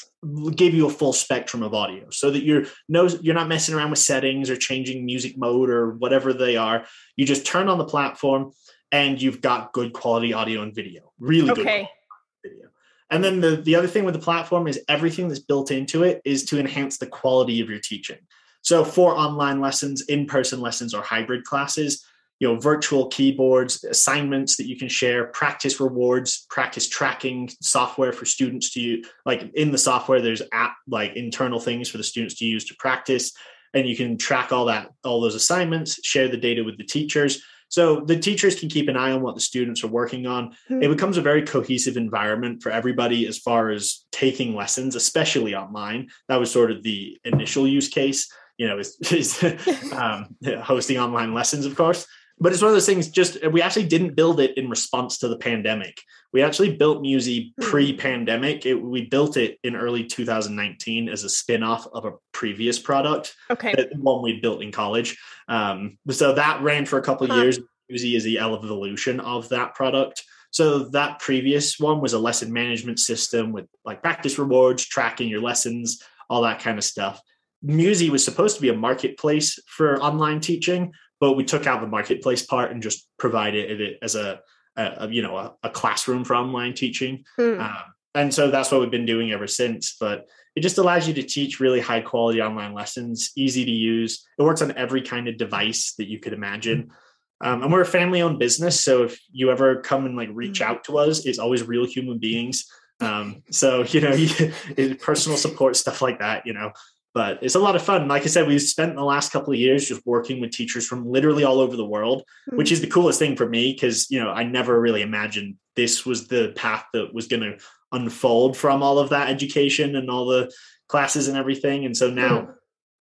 give you a full spectrum of audio so that you're not messing around with settings or changing music mode or whatever they are. You just turn on the platform and you've got good quality audio and video, really good quality video. And then the other thing with the platform is everything that's built into it is to enhance the quality of your teaching. So for online lessons, in-person lessons, or hybrid classes, virtual keyboards, assignments that you can share, practice rewards, practice tracking software for students to use. Like in the software, there's internal things for the students to use to practice, and you can track all those assignments, share the data with the teachers. So the teachers can keep an eye on what the students are working on. It becomes a very cohesive environment for everybody as far as taking lessons, especially online. That was sort of the initial use case, hosting online lessons, of course. But it's one of those things, we actually didn't build it in response to the pandemic. We actually built Musey pre-pandemic. We built it in early 2019 as a spin-off of a previous product, the one we built in college. So that ran for a couple of years. Musey is the evolution of that product. So that previous one was a lesson management system with like practice rewards, tracking your lessons, all that kind of stuff. Musey was supposed to be a marketplace for online teaching, but we took out the marketplace part and just provided it as a classroom for online teaching. And so that's what we've been doing ever since. But it just allows you to teach really high quality online lessons, easy to use. It works on every kind of device that you could imagine. And we're a family owned business. So if you ever come and reach out to us, it's always real human beings. So, personal support, stuff like that, But it's a lot of fun. Like I said, we've spent the last couple of years just working with teachers from literally all over the world, which is the coolest thing for me because, I never really imagined this was the path that was going to unfold from all of that education and all the classes and everything. And so now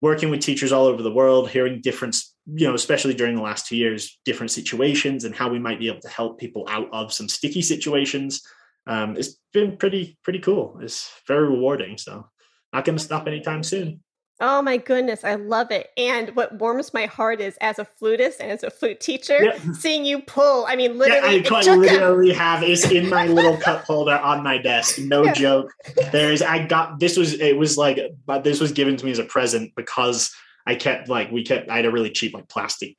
working with teachers all over the world, hearing different, especially during the last 2 years, different situations and how we might be able to help people out of some sticky situations. It's been pretty cool. It's very rewarding. So not going to stop anytime soon. Oh my goodness, I love it. And what warms my heart is as a flutist and as a flute teacher, seeing you pull. I mean, literally. Yeah, I literally have it's in my little cup holder on my desk. No joke. This was given to me as a present because I had a really cheap plastic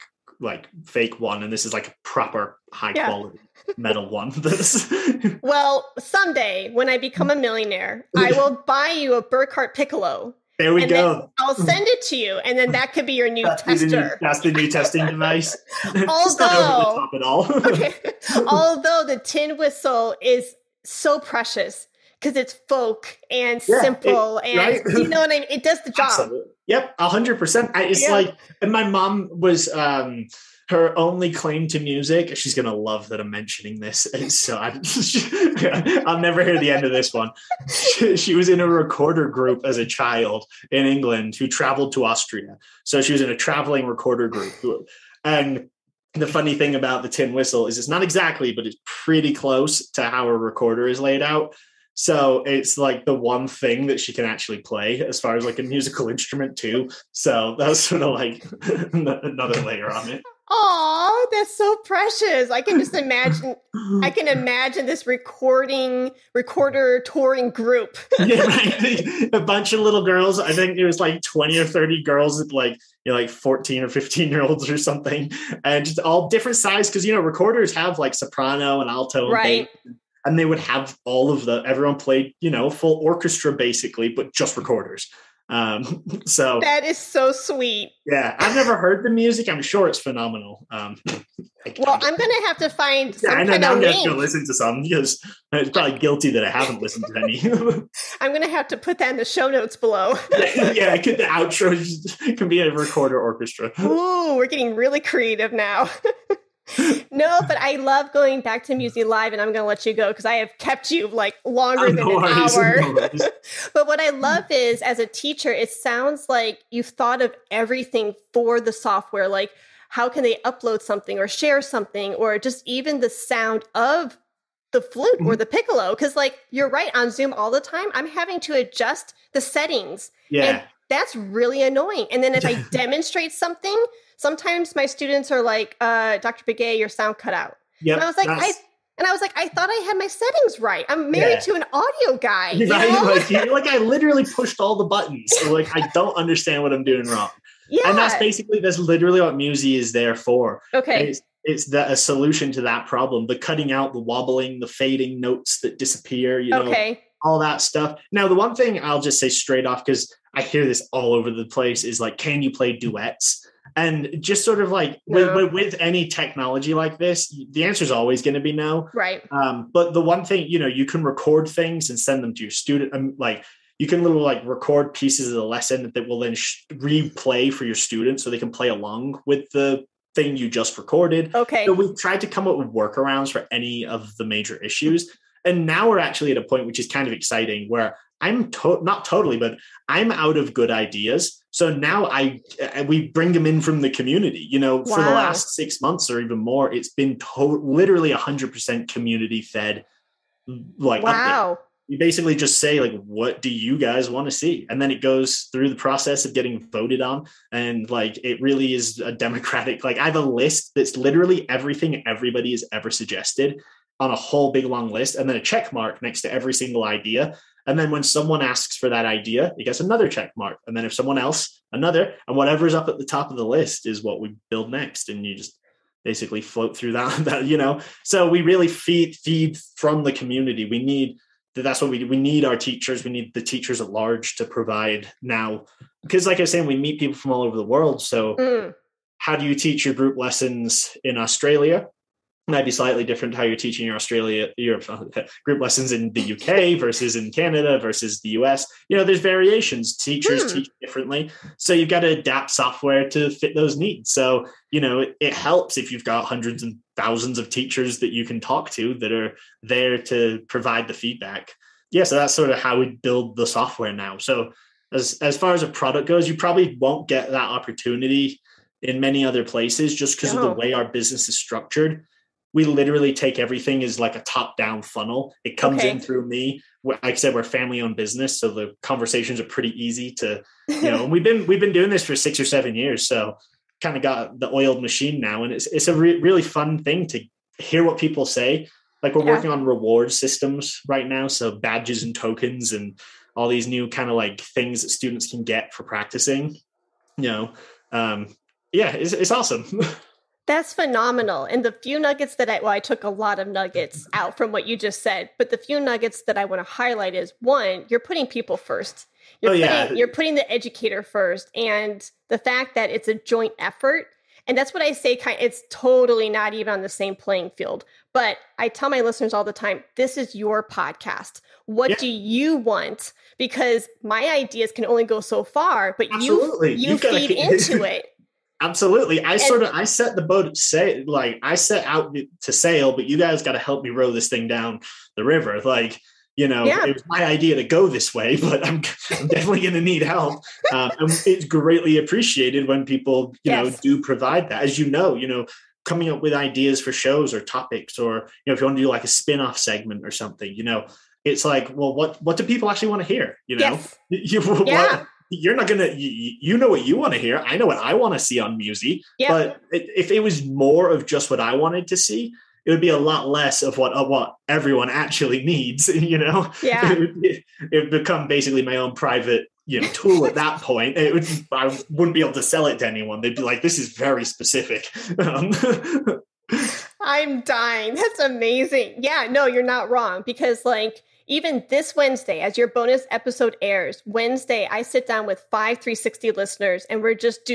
fake one, and this is a proper high quality metal one. Well, someday when I become a millionaire, I will buy you a Burkhardt piccolo. There we go. I'll send it to you, and then that could be your new tester. That's the new testing device. Although, not over the top at all. Although the tin whistle is so precious because it's folk and simple, you know what I mean? It does the job. Absolutely. Yep, 100%. And my mom was her only claim to music. She's gonna love that I'm mentioning this. So I'll never hear the end of this one. She was in a recorder group as a child in England who traveled to Austria. So she was in a traveling recorder group. And the funny thing about the tin whistle is it's not exactly, but it's pretty close to how a recorder is laid out. So it's the one thing that she can actually play as far as a musical instrument too. So that's sort of another layer on it. Oh, that's so precious. I can just imagine. I can imagine this recorder touring group. Yeah, right. A bunch of little girls. I think it was like 20 or 30 girls, like, 14 or 15-year-olds or something, and just all different size. Because, recorders have like soprano and alto and bass, and they would have everyone played, full orchestra basically, but just recorders. So that is so sweet. Yeah, I've never heard the music. I'm sure it's phenomenal. I'm going to have to find some I know kind now of I'm link. going to listen to some because it's probably guilty that I haven't listened to any. I'm going to have to put that in the show notes below. Yeah, the outro can be a recorder orchestra. Ooh, we're getting really creative now. No, but I love going back to Muzie.Live, and I'm going to let you go because I have kept you like longer than an hour. But what I love is, as a teacher, it sounds like you've thought of everything for the software. Like, how can they upload something or share something, or just even the sound of the flute or the piccolo? Because, like, you're right, on Zoom all the time, I'm having to adjust the settings. Yeah. And that's really annoying. And then if I demonstrate something, sometimes my students are like, Dr. Begay, your sound cut out. Yep, and I was like, I thought I had my settings right. I'm married to an audio guy. You know? I literally pushed all the buttons. So I don't understand what I'm doing wrong. Yeah. And that's literally what Musey is there for. Okay. It's a solution to that problem. The cutting out, the wobbling, the fading notes that disappear, all that stuff. Now, the one thing I'll just say straight off, because I hear this all over the place, is like, can you play duets? And just sort of like with any technology like this, the answer is always going to be no. Right. But the one thing, you can record things and send them to your student. You can record pieces of the lesson that will then replay for your students so they can play along with the thing you just recorded. Okay. So we've tried to come up with workarounds for any of the major issues. And now we're actually at a point which is kind of exciting where I'm not totally, but I'm out of good ideas. So now we bring them in from the community, for the last 6 months or even more. It's been literally 100% community fed. Update. You basically just say, like, what do you guys want to see? And then it goes through the process of getting voted on. And it really is a democratic, I have a list that's literally everything everybody has ever suggested on a whole big long list. And then a check mark next to every single idea. And then when someone asks for that idea, it gets another check mark. And then if someone else, another, and whatever's up at the top of the list is what we build next. And you just basically float through that. So we really feed from the community. That's what we need our teachers. We need the teachers at large to provide now. Because like I was saying, we meet people from all over the world. So how do you teach your group lessons in Australia? Might be slightly different to how you're teaching your group lessons in the UK versus in Canada versus the US. There's variations. Teachers teach differently. So you've got to adapt software to fit those needs. So, it helps if you've got hundreds and thousands of teachers that you can talk to that are there to provide the feedback. Yeah, so that's sort of how we build the software now. So as far as a product goes, you probably won't get that opportunity in many other places just because of the way our business is structured. We literally take everything as like a top-down funnel. It comes in through me. Like I said, we're a family-owned business, so the conversations are pretty easy to, and we've been doing this for 6 or 7 years, so kind of got the oiled machine now, and it's a really fun thing to hear what people say. Like we're working on reward systems right now, so badges and tokens and all these new kind of like things that students can get for practicing. It's awesome. That's phenomenal. And the few nuggets that I took a lot of nuggets out from what you just said, but the few nuggets that I want to highlight is, one, you're putting people first. You're putting the educator first, and the fact that it's a joint effort. And that's what I say, it's totally not even on the same playing field. But I tell my listeners all the time, this is your podcast. What do you want? Because my ideas can only go so far, but you feed into it. Absolutely. I set the boat, I set out to sail, but you guys got to help me row this thing down the river. It was my idea to go this way, but I'm definitely going to need help. And it's greatly appreciated when people, do provide that. As coming up with ideas for shows or topics, or, if you want to do like a spin-off segment or something, it's like, well, what do people actually want to hear? you're not gonna, you know what you want to hear. I know what I want to see on Musey. Yep. But if it was more of just what I wanted to see, it would be a lot less of what everyone actually needs. Yeah. It would become basically my own private tool at that point. I wouldn't be able to sell it to anyone. They'd be like, this is very specific. I'm dying. That's amazing. Yeah, no, you're not wrong, because like even this Wednesday, as your bonus episode airs, Wednesday, I sit down with 5 360 listeners and we're just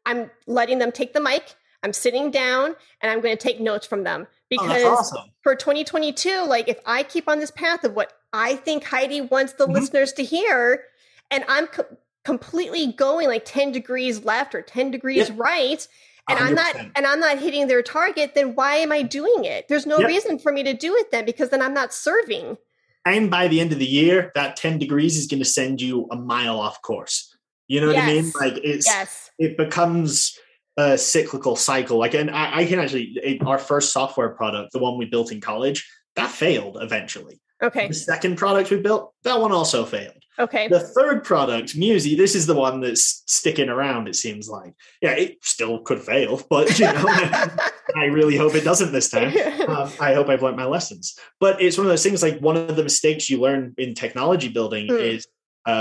I'm letting them take the mic. I'm sitting down and I'm going to take notes from them, because awesome. For 2022, like if I keep on this path of what I think Heidi wants the listeners to hear, and I'm completely going like 10 degrees left or 10 degrees right, and 100%. I'm not hitting their target, then why am I doing it? There's no reason for me to do it then, because then I'm not serving. And by the end of the year, that 10 degrees is going to send you a mile off course. You know what I mean? Like it becomes a cyclical cycle. Like, and I can actually, our first software product, the one we built in college, that failed eventually. Okay. The second product we built, that one also failed. Okay. The third product, Musey, this is the one that's sticking around, it seems like. Yeah, it still could fail, but I really hope it doesn't this time. I hope I've learned my lessons. But it's one of those things, like one of the mistakes you learn in technology building is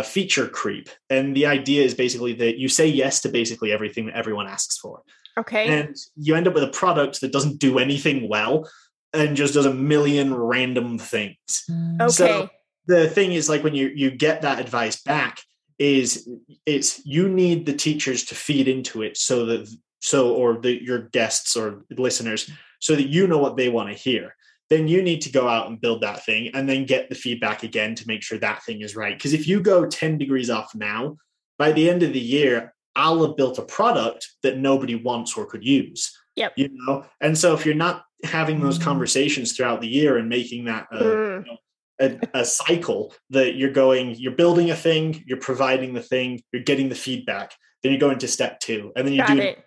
feature creep. And the idea is basically that you say yes to basically everything that everyone asks for. Okay. And you end up with a product that doesn't do anything well and just does a million random things. Okay. So the thing is, like when you get that advice back, it's you need the teachers to feed into it your guests or listeners, so that you know what they want to hear. Then you need to go out and build that thing and then get the feedback again to make sure that thing is right. Because if you go 10 degrees off now, by the end of the year, I'll have built a product that nobody wants or could use. Yep. And so if you're not having those conversations throughout the year and making that a cycle, that you're building a thing, you're providing the thing, you're getting the feedback, then you go into step 2, and then you do it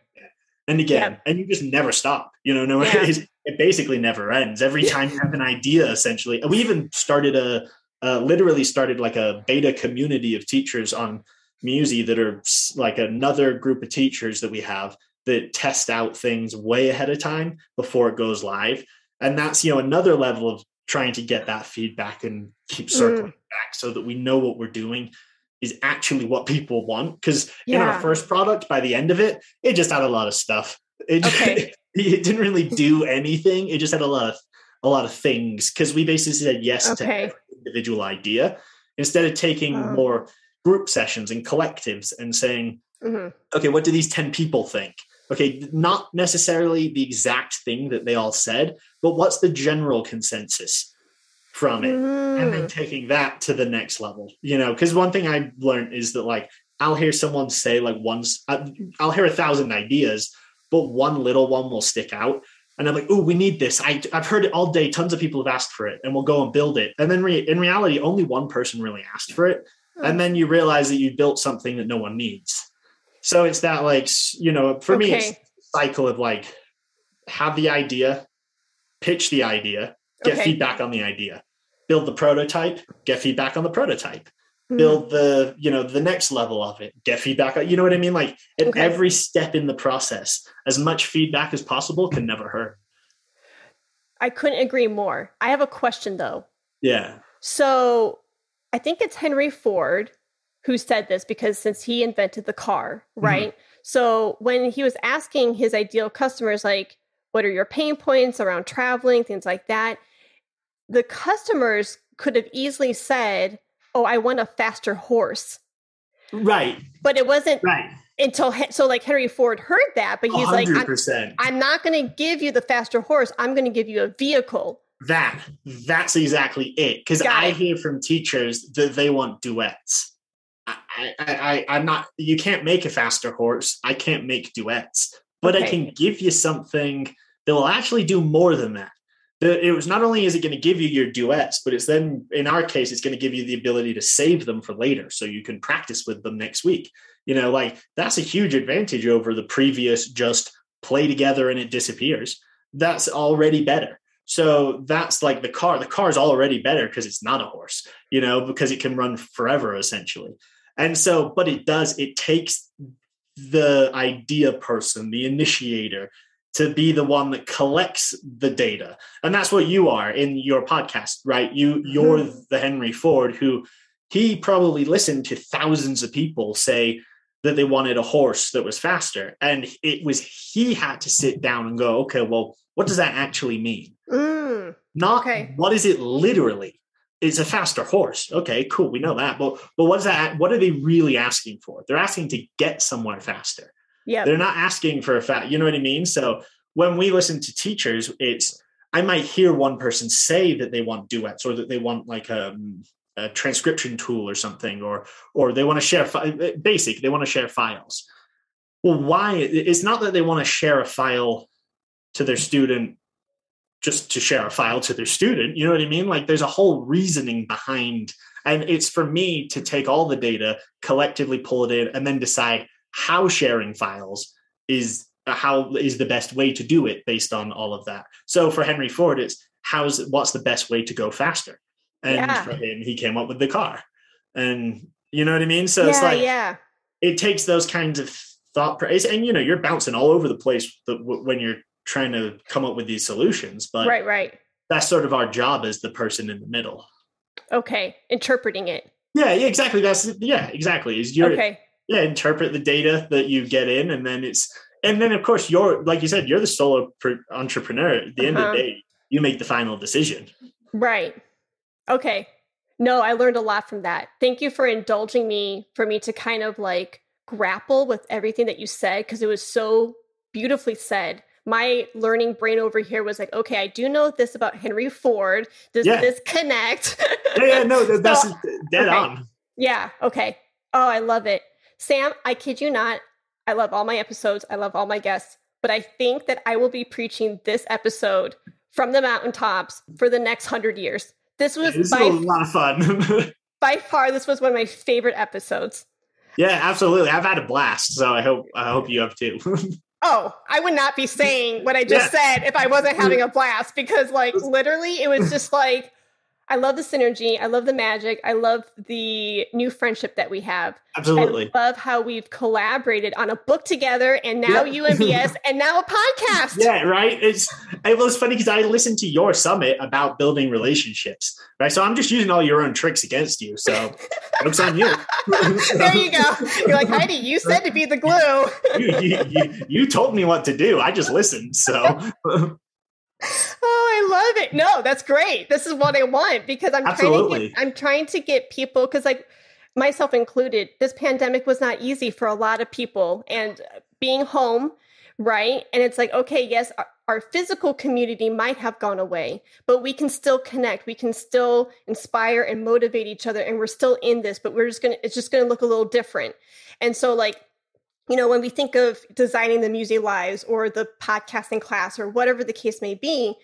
and again, and you just never stop. It basically never ends. Every time you have an idea, essentially. We even started literally started like a beta community of teachers on Musey that are like another group of teachers that we have that test out things way ahead of time before it goes live. And that's, another level of trying to get that feedback and keep circling back so that we know what we're doing is actually what people want. Because in our first product, by the end of it, it just had a lot of stuff. It didn't really do anything. It just had a lot of things, because we basically said yes to every individual idea instead of taking more group sessions and collectives and saying, okay, what do these 10 people think? Okay, not necessarily the exact thing that they all said, but what's the general consensus from it? And then taking that to the next level, because one thing I learned is that, like, I'll hear someone say, like, I'll hear 1,000 ideas, but one little one will stick out. And I'm like, oh, we need this. I've heard it all day. Tons of people have asked for it, and we'll go and build it. And then in reality, only one person really asked for it. And then you realize that you built something that no one needs. So it's that, like, for me, it's a cycle of, like, have the idea, pitch the idea, get feedback on the idea, build the prototype, get feedback on the prototype, build the next level of it, get feedback. You know what I mean? Like at every step in the process, as much feedback as possible can never hurt. I couldn't agree more. I have a question though. Yeah. So I think it's Henry Ford who said this, because since he invented the car, right? So when he was asking his ideal customers, like, what are your pain points around traveling, things like that, the customers could have easily said, oh, I want a faster horse. Right. But it wasn't right. So like Henry Ford heard that, but he's 100%. like, I'm not going to give you the faster horse. I'm going to give you a vehicle. That's exactly it. Because I hear from teachers that they want duets. I'm not, you can't make a faster horse. I can't make duets, but I can give you something that will actually do more than that. It was not only is it going to give you your duets, but it's then, in our case, it's going to give you the ability to save them for later, so you can practice with them next week. Like that's a huge advantage over the previous just play together and it disappears. That's already better. So that's like the car. The car is already better because it's not a horse, because it can run forever essentially. And so, but it takes the idea person, the initiator, to be the one that collects the data. And that's what you are in your podcast, right? You're the Henry Ford who he probably listened to thousands of people say that they wanted a horse that was faster. And he had to sit down and go, okay, well, what does that actually mean? Not what is it literally? It's a faster horse. Okay, cool. We know that. But what is that? What are they really asking for? They're asking to get somewhere faster. Yeah. They're not asking for you know what I mean? So when we listen to teachers, I might hear one person say that they want duets or that they want like a transcription tool or something, or they want to share they want to share files. Well, why? It's not that they want to share a file to their student just to share a file to their student. You know what I mean? Like there's a whole reasoning behind, and it's for me to take all the data, collectively pull it in, and then decide how sharing files is the best way to do it based on all of that. So for Henry Ford, it's what's the best way to go faster? And for him, he came up with the car. And you know what I mean? So it's like, it takes those kinds of thought, and you're bouncing all over the place when you're trying to come up with these solutions, but right. That's sort of our job as the person in the middle. Okay. Interpreting it. Yeah, exactly. Exactly. Interpret the data that you get in. And then of course like you said, you're the solo entrepreneur. At the end of the day, you make the final decision. Right. Okay. No, I learned a lot from that. Thank you for indulging me for me to kind of like grapple with everything that you said, because it was so beautifully said. My learning brain over here was like, okay, I do know this about Henry Ford. Does this connect? No, that's dead on. Yeah. Okay. Oh, I love it. Sam, I kid you not. I love all my episodes. I love all my guests, but I think that I will be preaching this episode from the mountaintops for the next 100 years. This was a lot of fun. By far, this was one of my favorite episodes. Yeah, absolutely. I've had a blast. So I hope you have too. Oh, I would not be saying what I just said if I wasn't having a blast, because like literally it was just like, I love the synergy. I love the magic. I love the new friendship that we have. Absolutely. I love how we've collaborated on a book together, and now UMBS and now a podcast. Yeah, right. It was funny because I listened to your summit about building relationships, right? So I'm just using all your own tricks against you. So joke's on you. There you go. You're like, Heidi, you said to be the glue. You told me what to do. I just listened. So. Oh, I love it. No, that's great. This is what I want, because I'm trying to get people, because like myself included, this pandemic was not easy for a lot of people, and being home, right? And it's like, okay, yes, our physical community might have gone away, but we can still connect. We can still inspire and motivate each other, and we're still in this, but it's just going to look a little different. And so like, when we think of designing the Musey.Lives or the podcasting class or whatever the case may be,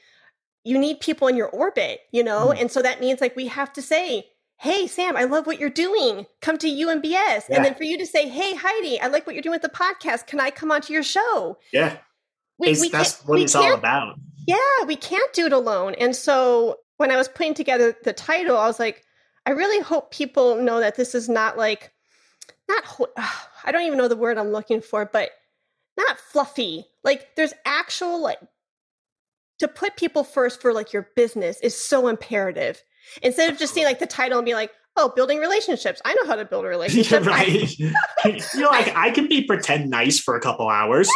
you need people in your orbit, And so that means like we have to say, hey, Sam, I love what you're doing. Come to UMBS. Yeah. And then for you to say, hey, Heidi, I like what you're doing with the podcast. Can I come onto your show? Yeah. That's what it's all about. Yeah, we can't do it alone. And so when I was putting together the title, I was like, I really hope people know that this is not like, I don't even know the word I'm looking for, but not fluffy. Like there's actual, like, to put people first for like your business is so imperative. Instead of just seeing like the title and be like, oh, building relationships. I know how to build a relationship. Right. Like I can be pretend nice for a couple hours.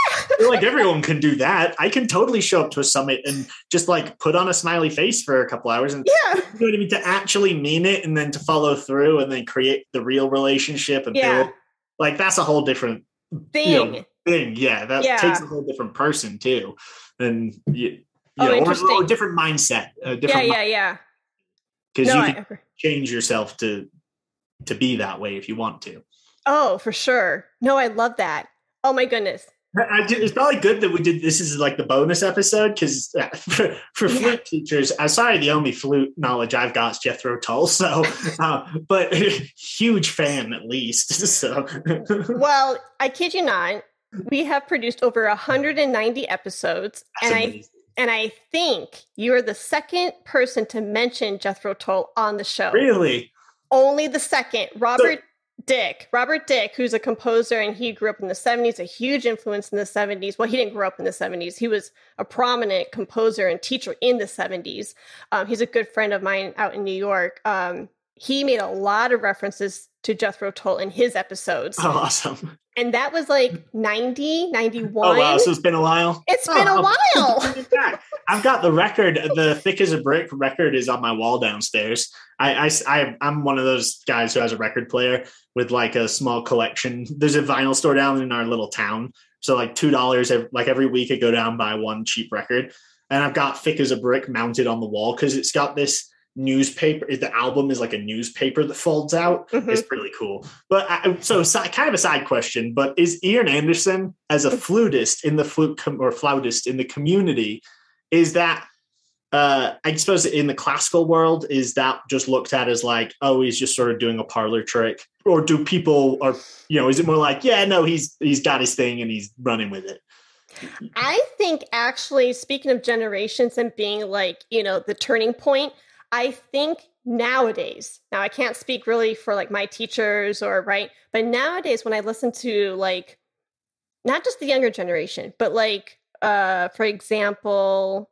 Like everyone can do that. I can totally show up to a summit and just like put on a smiley face for a couple hours. And you know what I mean? To actually mean it, and then to follow through and then create the real relationship and build. Like that's a whole different thing. Yeah. That takes a whole different person too. And or a different mindset. Yeah. Because you can change yourself to be that way if you want to. Oh, for sure. No, I love that. Oh my goodness. It's probably good that we did this is like the bonus episode, because for flute teachers, I'm sorry, the only flute knowledge I've got is Jethro Tull. So, but huge fan at least. So, well, I kid you not, we have produced over 190 episodes, and I think you are the second person to mention Jethro Tull on the show. Really? Only the second. Robert Robert Dick, who's a composer, and he grew up in the 70s, a huge influence in the 70s. Well, he didn't grow up in the 70s. He was a prominent composer and teacher in the 70s. He's a good friend of mine out in New York. He made a lot of references to Jethro Tull in his episodes. Oh, awesome. And that was like 90, 91. Oh, wow. So it's been a while? It's been a while. I've got the record. The Thick as a Brick record is on my wall downstairs. I'm one of those guys who has a record player with like a small collection. There's a vinyl store down in our little town. So like $2, like every week I go down, buy one cheap record. And I've got Thick as a Brick mounted on the wall because it's got this newspaper. The album is like a newspaper that folds out. Mm-hmm. It's really cool. But kind of a side question, but is Ian Anderson as a flutist in the flautist in the community, is that I suppose in the classical world, is that just looked at as like, oh, he's just sort of doing a parlor trick? Or do people, or is it more like, yeah, no, he's got his thing and he's running with it? I think actually, speaking of generations and being like, the turning point, I think nowadays, now I can't speak really for like my teachers but nowadays when I listen to like, not just the younger generation, but like, for example,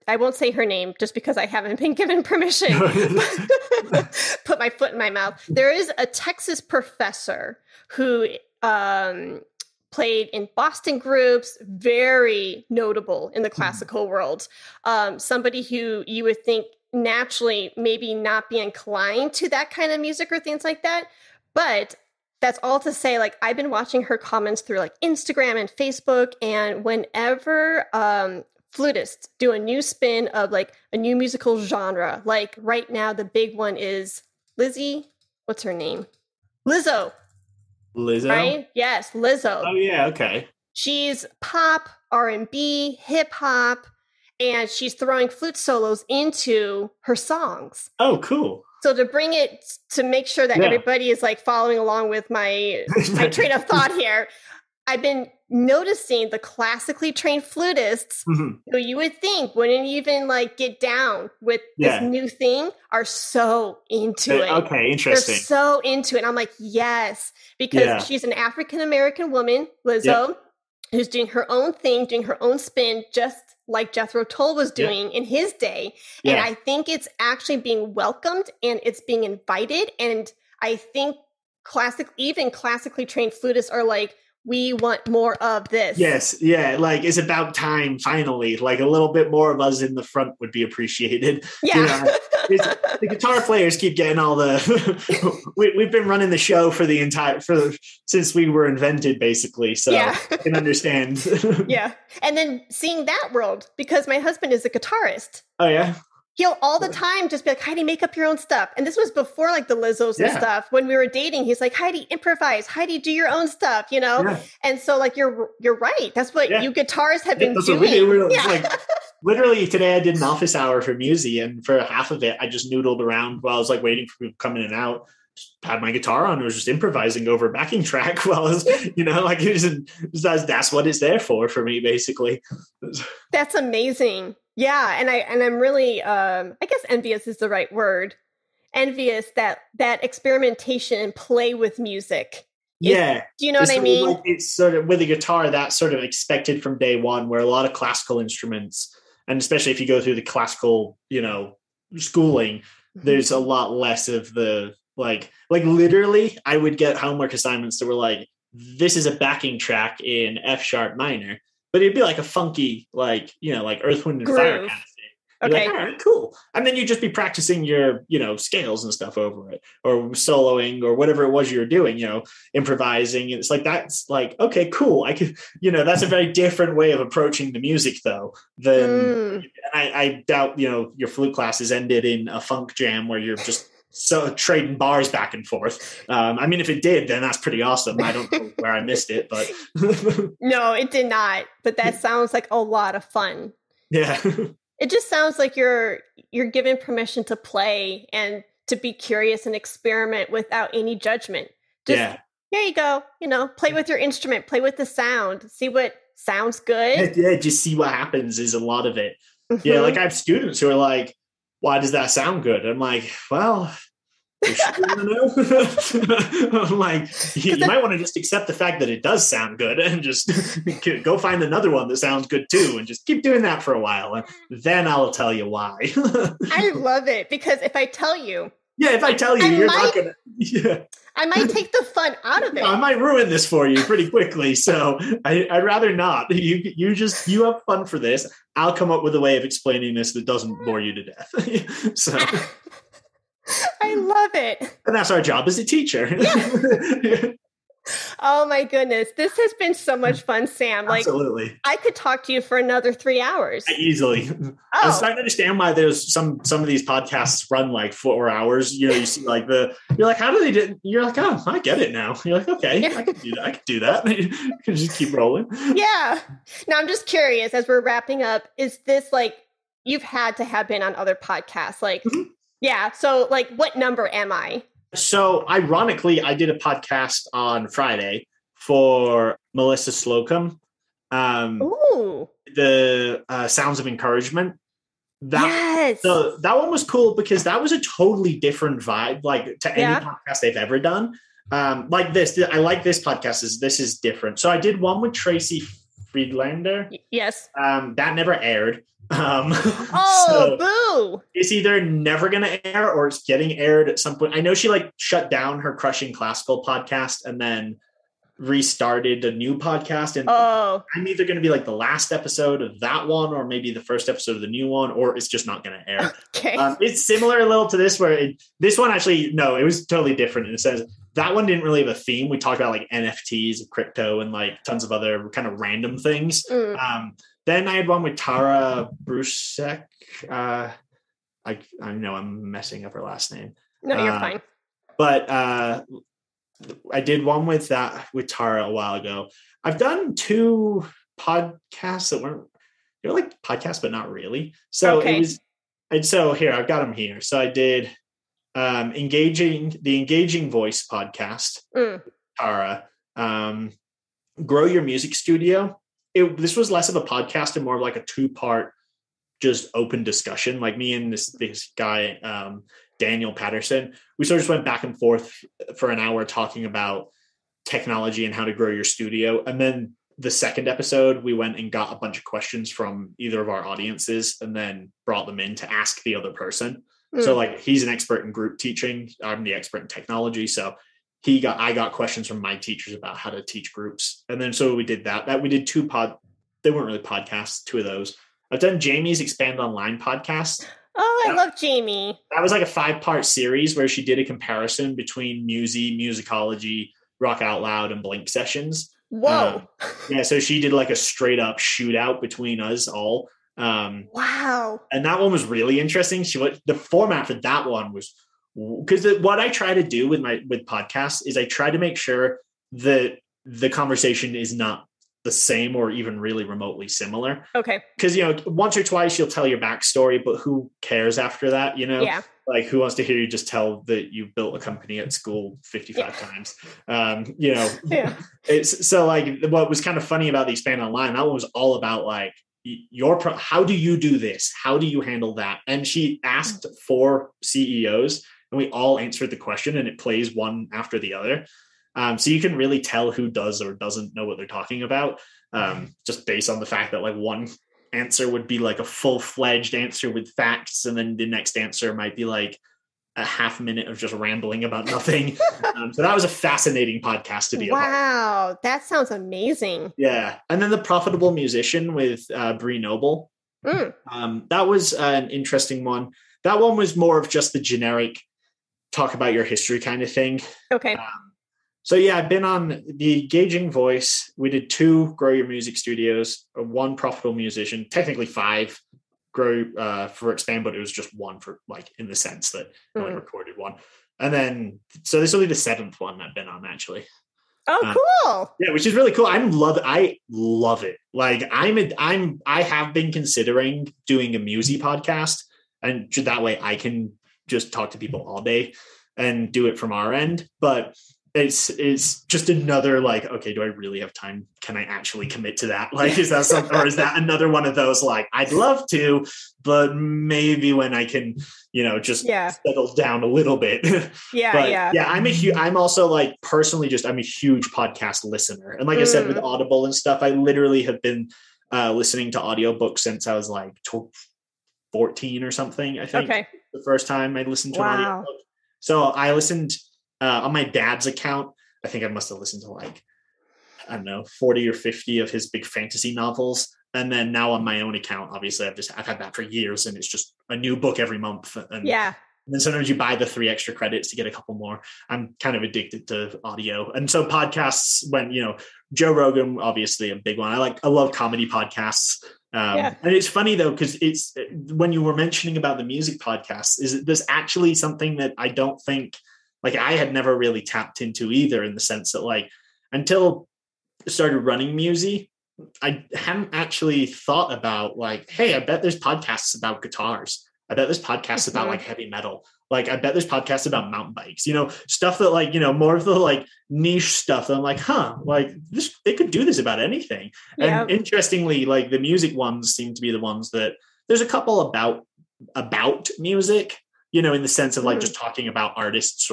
I won't say her name just because I haven't been given permission. Put my foot in my mouth. There is a Texas professor who played in Boston groups, very notable in the classical world. Somebody who you would think naturally maybe not be inclined to that kind of music or things like that. But that's all to say, like, I've been watching her comments through like Instagram and Facebook, and whenever flutists do a new spin of like a new musical genre, like right now the big one is Lizzie. What's her name? Lizzo. Right? Yes, Lizzo. Oh yeah, okay. She's pop, R&B, hip hop, and she's throwing flute solos into her songs. Oh, cool. So to bring it, to make sure that everybody is like following along with my train of thought here, I've been noticing the classically trained flutists who you would think wouldn't even like get down with this new thing are so into it. Okay, interesting. They're so into it. I'm like, yes, because she's an African-American woman, Lizzo, who's doing her own thing, doing her own spin, just like Jethro Tull was doing in his day. And I think it's actually being welcomed and it's being invited. And I think classically trained flutists are like, we want more of this. Yes. Yeah. Like it's about time. Finally, like a little bit more of us in the front would be appreciated. Yeah. The guitar players keep getting all the, we've been running the show since we were invented basically. So I can understand. Yeah. And then seeing that world, because my husband is a guitarist. Oh yeah. He'll all the time just be like, Heidi, make up your own stuff. And this was before like the Lizzos and stuff. When we were dating, he's like, Heidi, improvise. Heidi, do your own stuff, Yeah. And so like, you're right. That's what you guitarists have been doing. Like, literally today I did an office hour for Musey, and for half of it, I just noodled around while I was like waiting for people to come in and out. Just had my guitar on. I was just improvising over a backing track while I was, like that's what it's there for me, basically. That's amazing. Yeah, and I'm really I guess envious is the right word. Envious that experimentation and play with music. Do you know what I mean? Like, it's sort of with a guitar that's sort of expected from day one, where a lot of classical instruments, and especially if you go through the classical, schooling, there's a lot less of the like literally I would get homework assignments that were like, this is a backing track in F sharp minor. But it'd be like a funky, like Earth, Wind, and Fire kind of thing. Okay. Like, all right, cool. And then you'd just be practicing your, scales and stuff over it, or soloing, or whatever it was you were doing, improvising. It's like, that's like, okay, cool. I could, that's a very different way of approaching the music, though, than I doubt, your flute classes ended in a funk jam where you're just trading bars back and forth. I mean, if it did, then that's pretty awesome. I don't know where I missed it, but no, it did not. But that sounds like a lot of fun. Yeah, it just sounds like you're given permission to play and to be curious and experiment without any judgment. Just here you go. Play with your instrument, play with the sound, see what sounds good. Yeah, just see what happens is a lot of it. Yeah, like I have students who are like, why does that sound good? I'm like, well, You sure you want to know? I'm like, you might want to just accept the fact that it does sound good and just go find another one that sounds good too, and just keep doing that for a while, and then I'll tell you why. I love it, because if I tell you, if I tell you, you're not gonna. Yeah. I might take the fun out of it. I might ruin this for you pretty quickly, so I'd rather not. You have fun for this. I'll come up with a way of explaining this that doesn't bore you to death. So. I love it. And that's our job as a teacher. Yeah. Oh my goodness. This has been so much fun, Sam. Absolutely. I could talk to you for another 3 hours. Easily. I'm starting to understand why there's some of these podcasts run like 4 hours. You see like you're like, how do they do? You're like, oh, I get it now. You're like, okay, yeah. I can do that. You can just keep rolling. Yeah. Now I'm just curious, as we're wrapping up, is this like, you've had to have been on other podcasts? Like, mm-hmm. Yeah. So like, what number am I? So ironically, I did a podcast on Friday for Melissa Slocum. The Sounds of Encouragement. Yes. So that one was cool because that was a totally different vibe, like to any podcast they've ever done. Like this, I like this podcast. This is different. So I did one with Tracy Friedlander. Yes. That never aired. Boo! It's either never going to air or it's getting aired at some point. I know she shut down her Crushing Classical podcast and then restarted a new podcast. And I'm either going to be like the last episode of that one or maybe the first episode of the new one, or it's just not going to air. Okay. It's similar a little to this where this one actually, no, it was totally different in the sense that one didn't really have a theme. We talked about like NFTs and crypto and like tons of other kind of random things. Then I had one with Tara Brusek. I know I'm messing up her last name. No, you're fine. But I did one with Tara a while ago. I've done 2 podcasts that they're like podcasts, but not really. So so here, I've got them here. So I did the Engaging Voice podcast, Tara, Grow Your Music Studio. This was less of a podcast and more of like a 2-part just open discussion. Like me and this guy, Daniel Patterson, we sort of just went back and forth for an hour talking about technology and how to grow your studio. And then the second episode, we went and got a bunch of questions from either of our audiences and then brought them in to ask the other person. So like he's an expert in group teaching. I'm the expert in technology. So I got questions from my teachers about how to teach groups. And then so we did that we did 2 they weren't really podcasts, 2 of those. I've done Jamie's Expand Online podcast. Oh, I love Jamie. That was like a 5-part series where she did a comparison between Musey, Musicology, Rock Out Loud, and Blink sessions. Whoa. So she did like a straight up shootout between us all. Wow. And that one was really interesting. The format for that one was, because what I try to do with podcasts is I try to make sure that the conversation is not the same or even really remotely similar. Okay. Because, once or twice you'll tell your backstory, but who cares after that, Yeah. Like who wants to hear you just tell that you built a company at school 55 times? Yeah. It's so like what was kind of funny about the Expand Online, that one was all about like, how do you do this? How do you handle that? And she asked 4 CEOs and we all answered the question and it plays one after the other. So you can really tell who does or doesn't know what they're talking about, just based on the fact that like one answer would be like a full-fledged answer with facts, and then the next answer might be like a half minute of just rambling about nothing. So that was a fascinating podcast to be a part of. Wow, that sounds amazing. Yeah. And then The Profitable Musician with Bree Noble. That was an interesting one. That one was more of just the generic talk about your history kind of thing. Okay. So yeah, I've been on the Engaging Voice. We did 2 Grow Your Music Studios, 1 Profitable Musician, technically 5 Grow for Expand, but it was just 1 for like in the sense that I only recorded 1. And then, so this will be the 7th one I've been on actually. Oh, cool. Yeah, which is really cool. I love it. Like I have been considering doing a Musey podcast, and that way I can just talk to people all day and do it from our end. But it's just another like, okay, do I really have time? Can I actually commit to that? Like, is that something, or is that another one of those like, I'd love to, but maybe when I can, just settle down a little bit. But I'm also like personally I'm a huge podcast listener. And like I said, with Audible and stuff, I literally have been listening to audiobooks since I was like 14 or something, I think. Okay. The first time I listened to an audiobook. So I listened on my dad's account. I think I must have listened to like, I don't know, 40 or 50 of his big fantasy novels. And then now on my own account, obviously I've had that for years, and it's just a new book every month. And then sometimes you buy the 3 extra credits to get a couple more. I'm kind of addicted to audio. And so podcasts, when, Joe Rogan, obviously a big one. I love comedy podcasts. And it's funny though, because it's when you were mentioning about the music podcasts, there's actually something that I don't think, like, I had never really tapped into either, in the sense that like, until I started running Musey, I hadn't actually thought about like, hey, I bet there's podcasts about guitars. I bet there's podcasts about like heavy metal. Like, I bet there's podcasts about mountain bikes, stuff that like, more of the like niche stuff that I'm like, like this, they could do this about anything. Yeah. And interestingly, like the music ones seem to be the ones that there's a couple about music, in the sense of like just talking about artists,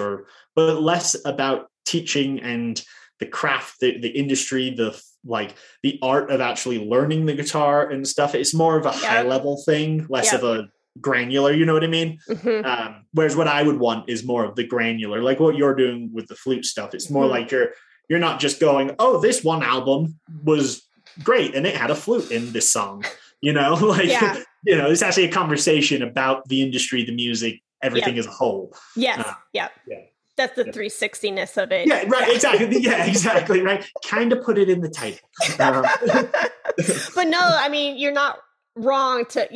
but less about teaching and the craft, the industry, the art of actually learning the guitar and stuff. It's more of a high level thing, less of a granular, you know what I mean? Whereas what I would want is more of the granular, like what you're doing with the flute stuff. It's more like you're not just going, oh, this one album was great and it had a flute in this song, it's actually a conversation about the industry, the music, everything as a whole. That's the 360-ness of it. Yeah, right, exactly. Yeah, exactly, right. Kind of put it in the title. But no, I mean, you're not wrong to,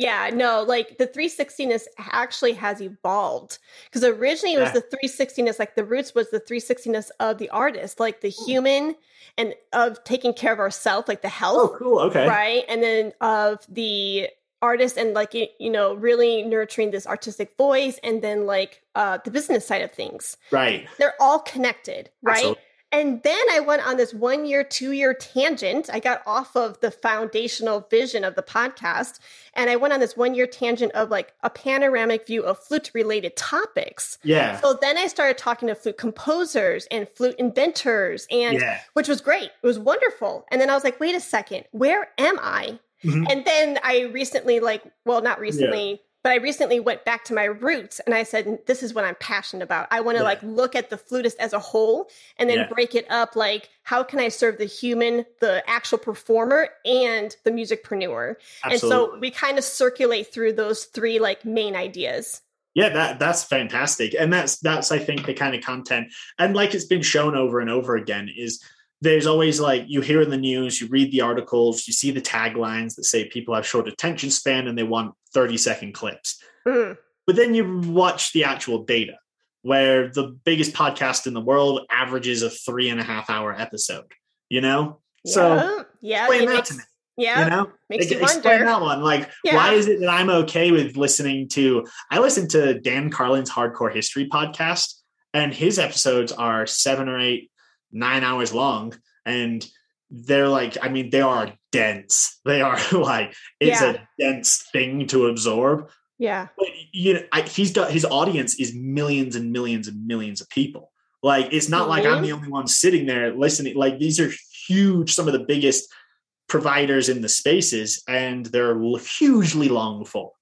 like the 360-ness actually has evolved, because originally it was the 360-ness, like the roots was the 360-ness of the artist, like the human and of taking care of ourselves, like the health. Oh, cool. Okay. Right. And then of the artist and like, really nurturing this artistic voice, and then like the business side of things. Right. They're all connected. Right. Absolutely. And then I went on this 2-year tangent. I got off of the foundational vision of the podcast, and I went on this 1-year tangent of like a panoramic view of flute related topics. Yeah. So then I started talking to flute composers and flute inventors, and which was great. It was wonderful. And then I was like, wait a second, where am I? And then I recently, but I recently went back to my roots, and I said, this is what I'm passionate about. I want to like look at the flutist as a whole, and then break it up. Like, how can I serve the human, the actual performer, and the musicpreneur? Absolutely. And so we kind of circulate through those 3 like main ideas. Yeah, that's fantastic. And that's I think the kind of content, and like it's been shown over and over again, is there's always like, you hear in the news, you read the articles, you see the taglines that say people have short attention span and they want 30-second clips. But then you watch the actual data, where the biggest podcast in the world averages a 3.5-hour episode, So explain that to me. Yeah. Makes you explain wonder. That one. Like, why is it that I'm okay with I listen to Dan Carlin's Hardcore History podcast, and his episodes are 7 or 8, 9 hours long, and they're like, I mean, they are dense. They are like, it's a dense thing to absorb. Yeah. But, his audience is millions and millions and millions of people. Like, it's not like I'm the only one sitting there listening. Like, these are huge, some of the biggest providers in the spaces, and they're hugely long form,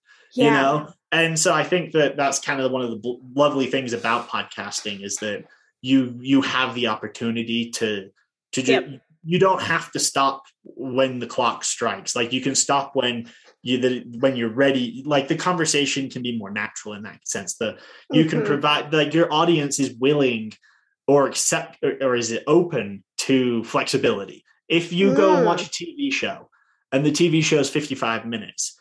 And so I think that's kind of one of the lovely things about podcasting, is that you have the opportunity to you don't have to stop when the clock strikes. Like, you can stop when you're ready. Like, the conversation can be more natural in that sense. You can provide, like, your audience is willing or accept, or is it open to flexibility. If you go and watch a TV show, and the TV show is 55 minutes,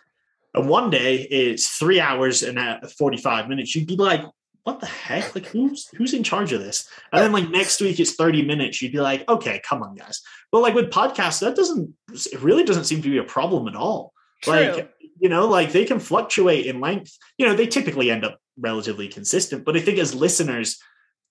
and one day it's 3 hours and 45 minutes, you'd be like, what the heck? Like, who's in charge of this? And then like next week it's 30 minutes. You'd be like, okay, come on, guys. But like with podcasts, it really doesn't seem to be a problem at all. True. Like, like they can fluctuate in length. They typically end up relatively consistent. But I think as listeners,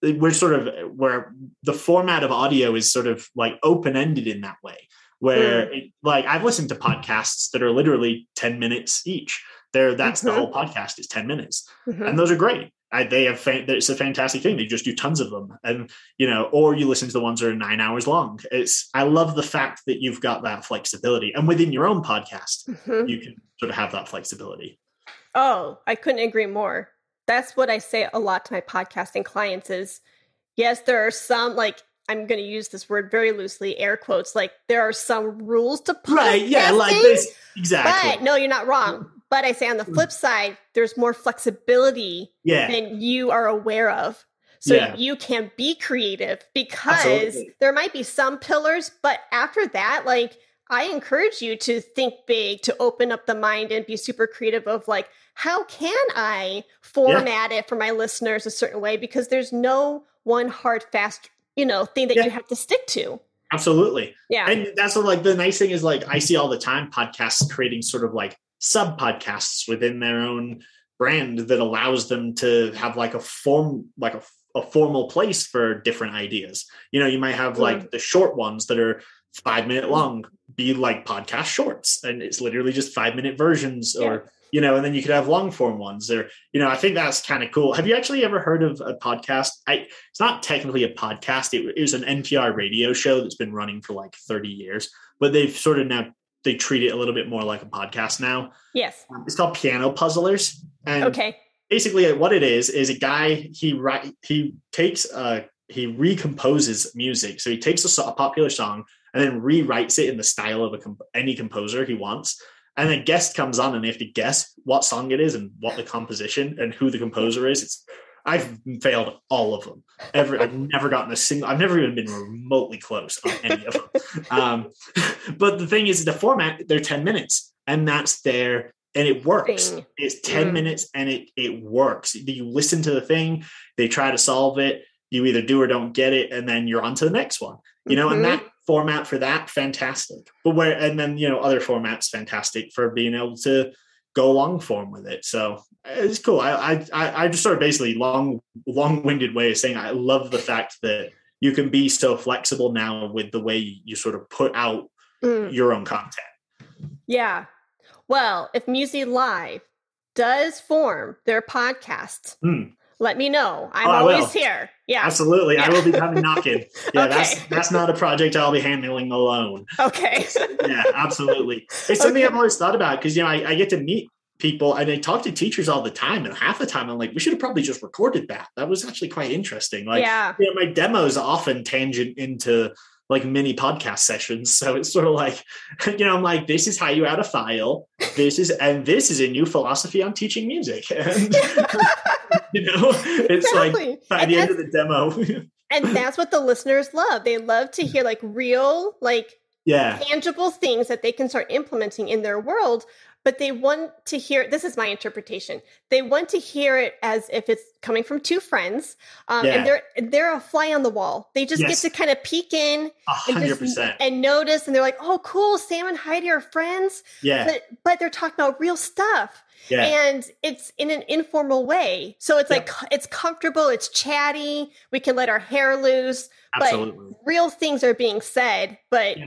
we're sort of where the format of audio is sort of like open-ended in that way, where like I've listened to podcasts that are literally 10 minutes each. That's the whole podcast is 10 minutes. And those are great. It's a fantastic thing. They just do tons of them. And, or you listen to the ones that are 9 hours long. I love the fact that you've got that flexibility, and within your own podcast, you can sort of have that flexibility. Oh, I couldn't agree more. That's what I say a lot to my podcasting clients is, yes, there are some, like, I'm going to use this word very loosely, air quotes, like there are some rules to podcasting. Right, yeah, like this, exactly. But no, you're not wrong. But I say on the flip side, there's more flexibility than you are aware of. So you can be creative because there might be some pillars, but after that, like, I encourage you to think big, to open up the mind and be super creative of like, how can I format it for my listeners a certain way? Because there's no one hard, fast, thing that you have to stick to. Absolutely. Yeah. And that's what, like, the nice thing is, like, I see all the time podcasts creating sort of like sub podcasts within their own brand that allows them to have like a formal place for different ideas. You might have like the short ones that are 5-minute long, be like podcast shorts, and it's literally just 5-minute versions, or and then you could have long form ones, or I think that's kind of cool. Have you actually ever heard of a podcast? It's not technically a podcast. It was an NPR radio show that's been running for like 30 years, but they've sort of now they treat it a little bit more like a podcast now. Yes. It's called Piano Puzzlers. And basically what it is a guy, he recomposes music. So he takes a popular song and then rewrites it in the style of any composer he wants. And a guest comes on and they have to guess what song it is and what the composition and who the composer is. I've failed all of them. I've never gotten a single. I've never even been remotely close on any of them. But the thing is, the format, they're 10 minutes, and that's there, and it works. It's 10 minutes, and it works. You listen to the thing, they try to solve it. You either do or don't get it, and then you're on to the next one. And that format for that, fantastic. And then other formats, fantastic for being able to go long form with it. So it's cool. I just sort of basically long-winded way of saying I love the fact that you can be so flexible now with the way you sort of put out your own content. Yeah. Well, if Muzie.Live does form their podcast, let me know. I'm always here. Yeah, absolutely. Yeah. I will be coming knocking. Yeah, that's not a project I'll be handling alone. Okay. Yeah, absolutely. It's something I've always thought about because I get to meet people and I talk to teachers all the time, and half the time I'm like, we should have probably just recorded that. That was actually quite interesting. Like, my demos often tangent into like mini podcast sessions. So it's sort of like, I'm like, this is how you add a file. This is a new philosophy on teaching music. And, it's like by the end of the demo. And that's what the listeners love. They love to hear like real, like tangible things that they can start implementing in their world. But they want to hear, this is my interpretation, they want to hear it as if it's coming from two friends. And they're a fly on the wall. They just get to kind of peek in 100%. And notice. And they're like, oh, cool, Sam and Heidi are friends. Yeah. But they're talking about real stuff. Yeah. And it's in an informal way. So it's like, it's comfortable, it's chatty, we can let our hair loose. Absolutely. But real things are being said, but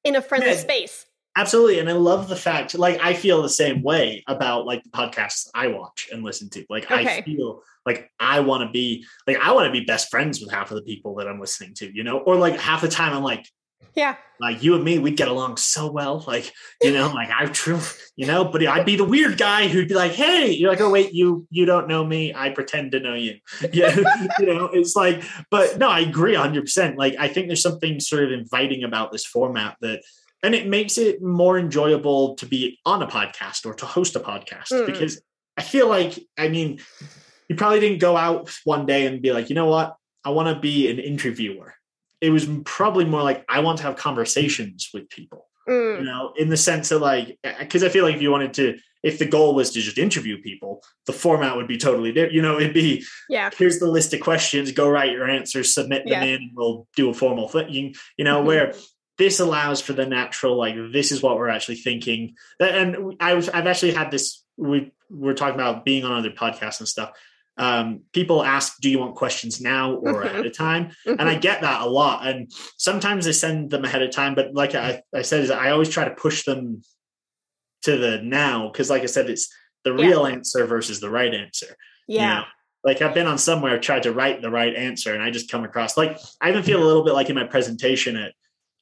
in a friendly space. Absolutely. And I love the fact, like, I feel the same way about like the podcasts I watch and listen to. Like, I feel like I want to be best friends with half of the people that I'm listening to, or like half the time I'm like, like you and me, we'd get along so well. Like, like I've true, but I'd be the weird guy who'd be like, hey, you're like, oh wait, you don't know me. I pretend to know you. Yeah. It's like, but no, I agree 100%. Like, I think there's something sort of inviting about this format and it makes it more enjoyable to be on a podcast or to host a podcast because I feel like, you probably didn't go out one day and be like, you know what? I want to be an interviewer. It was probably more like, I want to have conversations with people, in the sense of like, because I feel like if the goal was to just interview people, the format would be totally different. It'd be, here's the list of questions, go write your answers, submit them in, and we'll do a formal thing, where this allows for the natural, like, this is what we're actually thinking. And I've actually had this, we're talking about being on other podcasts and stuff. people ask, do you want questions now or ahead of time? And I get that a lot. And sometimes I send them ahead of time, but like I said, is I always try to push them to the now. Cause like I said, it's the real answer versus the right answer. Yeah. You know? Like I've been on somewhere, tried to write the right answer, and I just come across like, I even feel a little bit like in my presentation at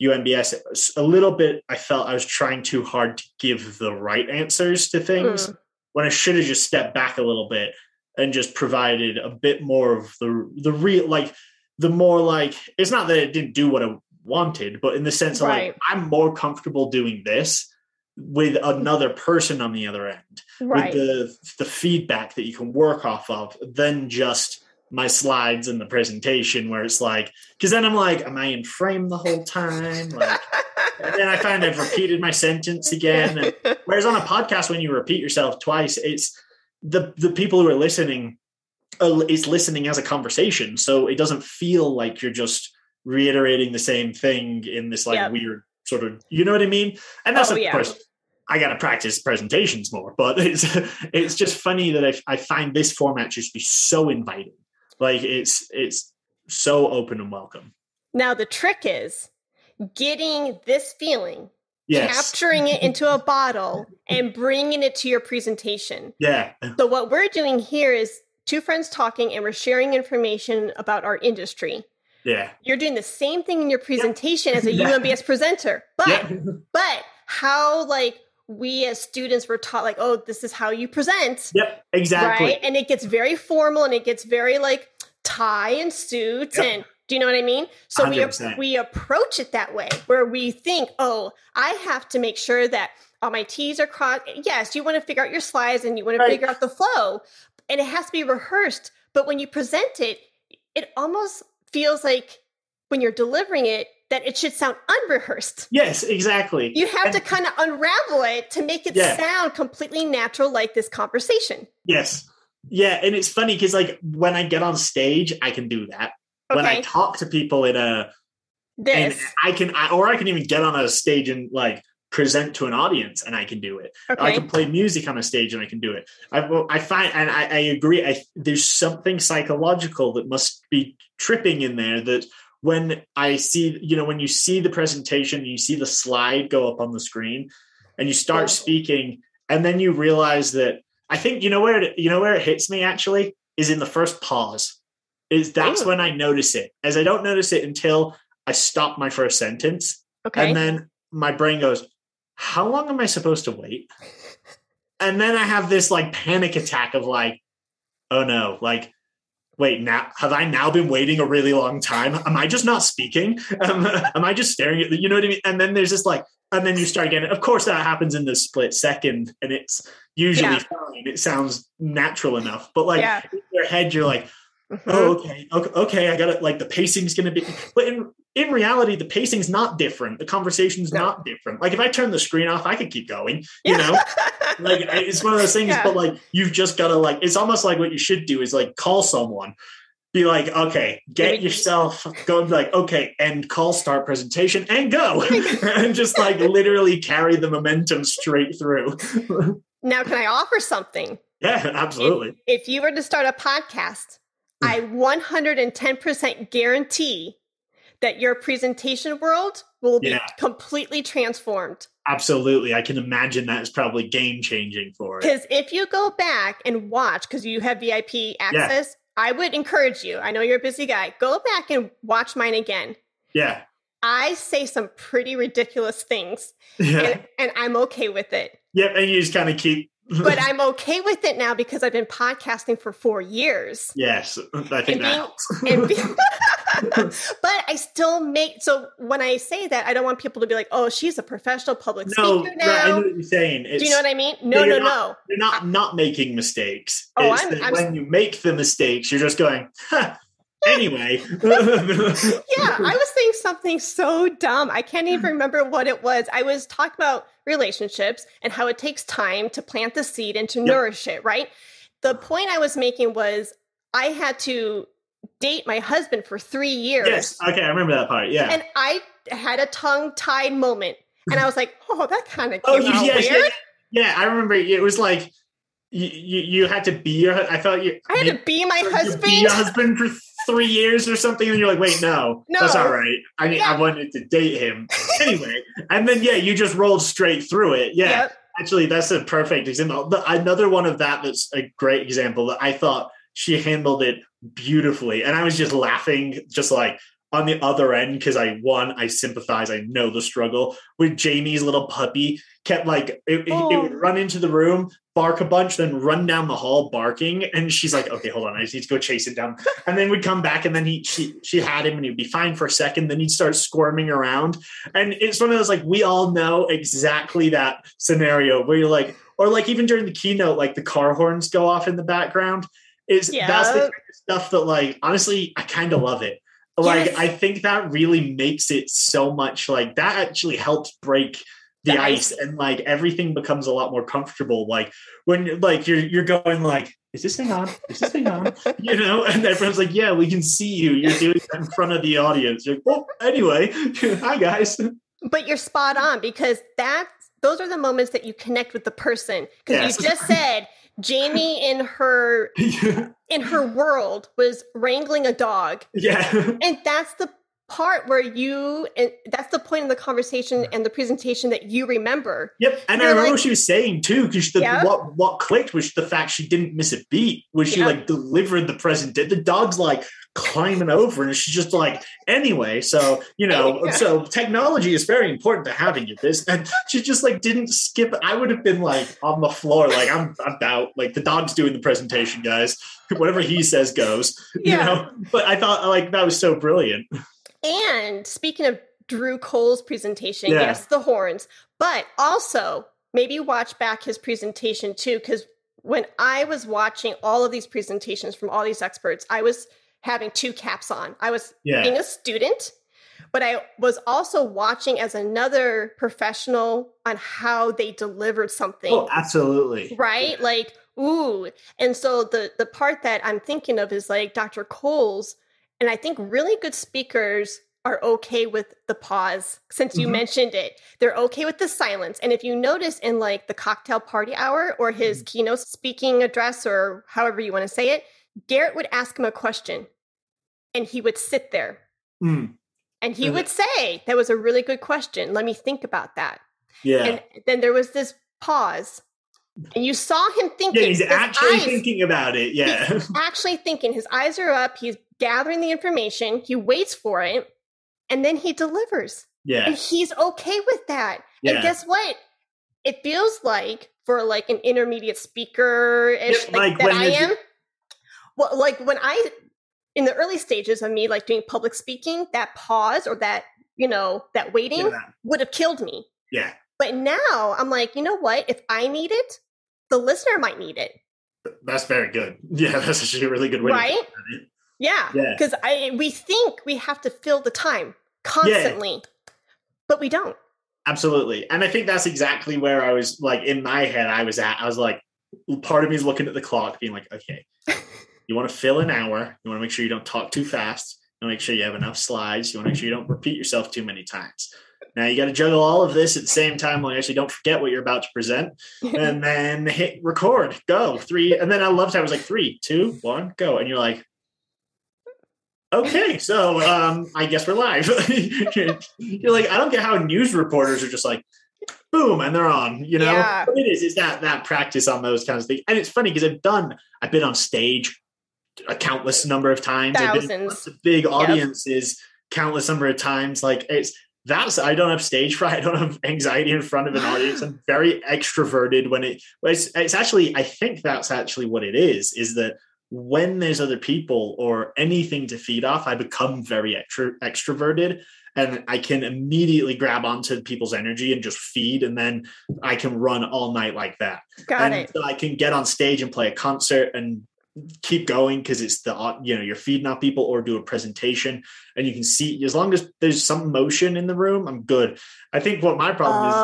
UMBS, a little bit, I felt I was trying too hard to give the right answers to things when I should have just stepped back a little bit and just provided a bit more of the real, like the more like, it's not that it didn't do what I wanted, but in the sense of like, I'm more comfortable doing this with another person on the other end, with the feedback that you can work off of than just my slides and the presentation where it's like, because then I'm like, am I in frame the whole time? Like, and then I find I've repeated my sentence again. And whereas on a podcast, when you repeat yourself twice, it's the people who are listening is listening as a conversation. So it doesn't feel like you're just reiterating the same thing in this like weird sort of, you know what I mean? And that's of course, I got to practice presentations more, but it's just funny that I find this format just be so inviting. Like it's so open and welcome. Now the trick is getting this feeling, capturing it into a bottle and bringing it to your presentation. Yeah. So what we're doing here is two friends talking and we're sharing information about our industry. Yeah. You're doing the same thing in your presentation as a UMBS presenter, but how like we as students were taught like, oh, this is how you present. Yep, exactly. Right. And it gets very formal and it gets very like tie and suit. And do you know what I mean? So we approach it that way where we think, oh, I have to make sure that all my T's are crossed. Yes, you want to figure out your slides and you want to figure out the flow and it has to be rehearsed. But when you present it, it almost feels like when you're delivering it, that it should sound unrehearsed. Yes, exactly. You have to kind of unravel it to make it sound completely natural, like this conversation. Yes. Yeah. And it's funny because like when I get on stage, I can do that. When I talk to people in and I can even get on a stage and like present to an audience and I can do it. I can play music on a stage and I can do it. I find, and I agree, there's something psychological that must be tripping in there that when I see, when you see the presentation, you see the slide go up on the screen and you start speaking and then you realize that I think, where it hits me actually is in the first pause. That's when I notice it, as I don't notice it until I stop my first sentence. And then my brain goes, how long am I supposed to wait? And then I have this like panic attack of like, oh no, like, wait, now have I now been waiting a really long time? Am I just not speaking? Am I just staring at you know what I mean? And then there's this like, and then you start getting, of course that happens in the split second and it's usually fine. It sounds natural enough, but like in your head, you're like, oh, okay. I got it. Like the pacing's going to be, but in reality, the pacing's not different. The conversation's not different. Like if I turn the screen off, I could keep going, you know, like it's one of those things, but like, you've just got to like, it's almost like what you should do is like call someone, be like, okay, get yourself go and be like, okay, end call, start presentation and go and just like literally carry the momentum straight through. Now, can I offer something? Yeah, absolutely. If you were to start a podcast, I 110% guarantee that your presentation world will be completely transformed. Absolutely. I can imagine that is probably game changing for it. Because if you go back and watch, because you have VIP access, I would encourage you. I know you're a busy guy. Go back and watch mine again. Yeah. I say some pretty ridiculous things and I'm okay with it. Yep. And you just kind of keep. But I'm okay with it now because I've been podcasting for 4 years. Yes, I think that helps. But I still so when I say that, I don't want people to be like, oh, she's a professional public speaker now. Right, I know what you're saying. Do you know what I mean? No. You're not making mistakes. When you make the mistakes, you're just going, anyway. I was saying something so dumb. I can't even remember what it was. I was talking about relationships and how it takes time to plant the seed and to nourish it, right? The point I was making was I had to date my husband for 3 years. Yes. Okay. I remember that part. Yeah. And I had a tongue-tied moment and I was like, oh, that kind of came out weird. Yeah. I remember it was like, you had to be I thought I had to be my husband. Be your husband for 3 years or something, and you're like, wait, no, that's all right. I wanted to date him anyway, and then you just rolled straight through it. Actually, that's a perfect example. Another one of that's a great example that I thought she handled it beautifully, and I was just laughing, just like on the other end, because I sympathize. I know the struggle with Jamie's little puppy. Kept like it would run into the room, bark a bunch, then run down the hall barking, and she's like, "Okay, hold on, I just need to go chase it down." And then would come back, and then she had him, and he'd be fine for a second. Then he'd start squirming around, and it's one of those like we all know exactly that scenario where you're like, or like even during the keynote, like the car horns go off in the background. That's the kind of stuff that like honestly I kind of love it. Like I think that really makes it so much like that actually helps break the ice, and like everything becomes a lot more comfortable. Like when like you're going like, is this thing on? Is this thing on? You know, and everyone's like, yeah, we can see you. You're doing that in front of the audience. You're like, well, anyway, hi guys. But you're spot on, because those are the moments that you connect with the person. Because you just said Jamie in her world was wrangling a dog. Yeah. And that's the part where that's the point of the conversation and the presentation that you remember. Yep. And I remember what she was saying too, because what clicked was the fact she didn't miss a beat, was she like delivered the presentation. The dog's like climbing over, and she's just like, anyway, so so technology is very important to having your business. And she just like didn't skip. I would have been like on the floor, like I'm out, like the dog's doing the presentation, guys. Whatever he says goes. You know? But I thought like that was so brilliant. And speaking of Drew Cole's presentation, yes, the horns, but also maybe watch back his presentation too, because when I was watching all of these presentations from all these experts, I was having two caps on. I was being a student, but I was also watching as another professional on how they delivered something. Oh, absolutely. Right? Like, ooh. And so the part that I'm thinking of is like Dr. Cole's. And I think really good speakers are okay with the pause, since you mentioned it. They're okay with the silence. And if you notice in like the cocktail party hour or his keynote speaking address, or however you want to say it, Garrett would ask him a question and he would sit there. And he would say, that was a really good question. Let me think about that. Yeah. And then there was this pause. And you saw him thinking. Yeah, he's actually thinking about it. Yeah. He's actually thinking. His eyes are up. He's gathering the information. He waits for it. And then he delivers. Yeah. And he's okay with that. Yeah. And guess what? It feels like for like an intermediate speaker-ish like that I am. Well, like when in the early stages of me like doing public speaking, that pause or that, that waiting would have killed me. Yeah. But now I'm like, you know what? If I need it, the listener might need it. That's very good. Yeah, that's actually a really good way. Right? Yeah. Because we think we have to fill the time constantly, but we don't. Absolutely. And I think that's exactly where I was like, in my head, I was like, part of me is looking at the clock being like, okay, you want to fill an hour. You want to make sure you don't talk too fast. You want to make sure you have enough slides. You want to make sure you don't repeat yourself too many times. Now you got to juggle all of this at the same time while you actually don't forget what you're about to present, and then hit record, go 3. And then I loved how it was like 3, 2, 1, go. And you're like, okay, so I guess we're live. You're like, I don't get how news reporters are just like, boom, and they're on, Yeah. But it is that practice on those kinds of things. And it's funny because I've been on stage a countless number of times. Thousands. I've been in lots of big audiences countless number of times. Like I don't have stage fright. I don't have anxiety in front of an audience. I'm very extroverted when it's actually, I think that's actually what it is that when there's other people or anything to feed off, I become very extroverted, and I can immediately grab onto people's energy and just feed. And then I can run all night like that. Got it. So I can get on stage and play a concert and keep going because it's you're feeding off people, or do a presentation and you can see, as long as there's some motion in the room, I'm good. I think what my problem is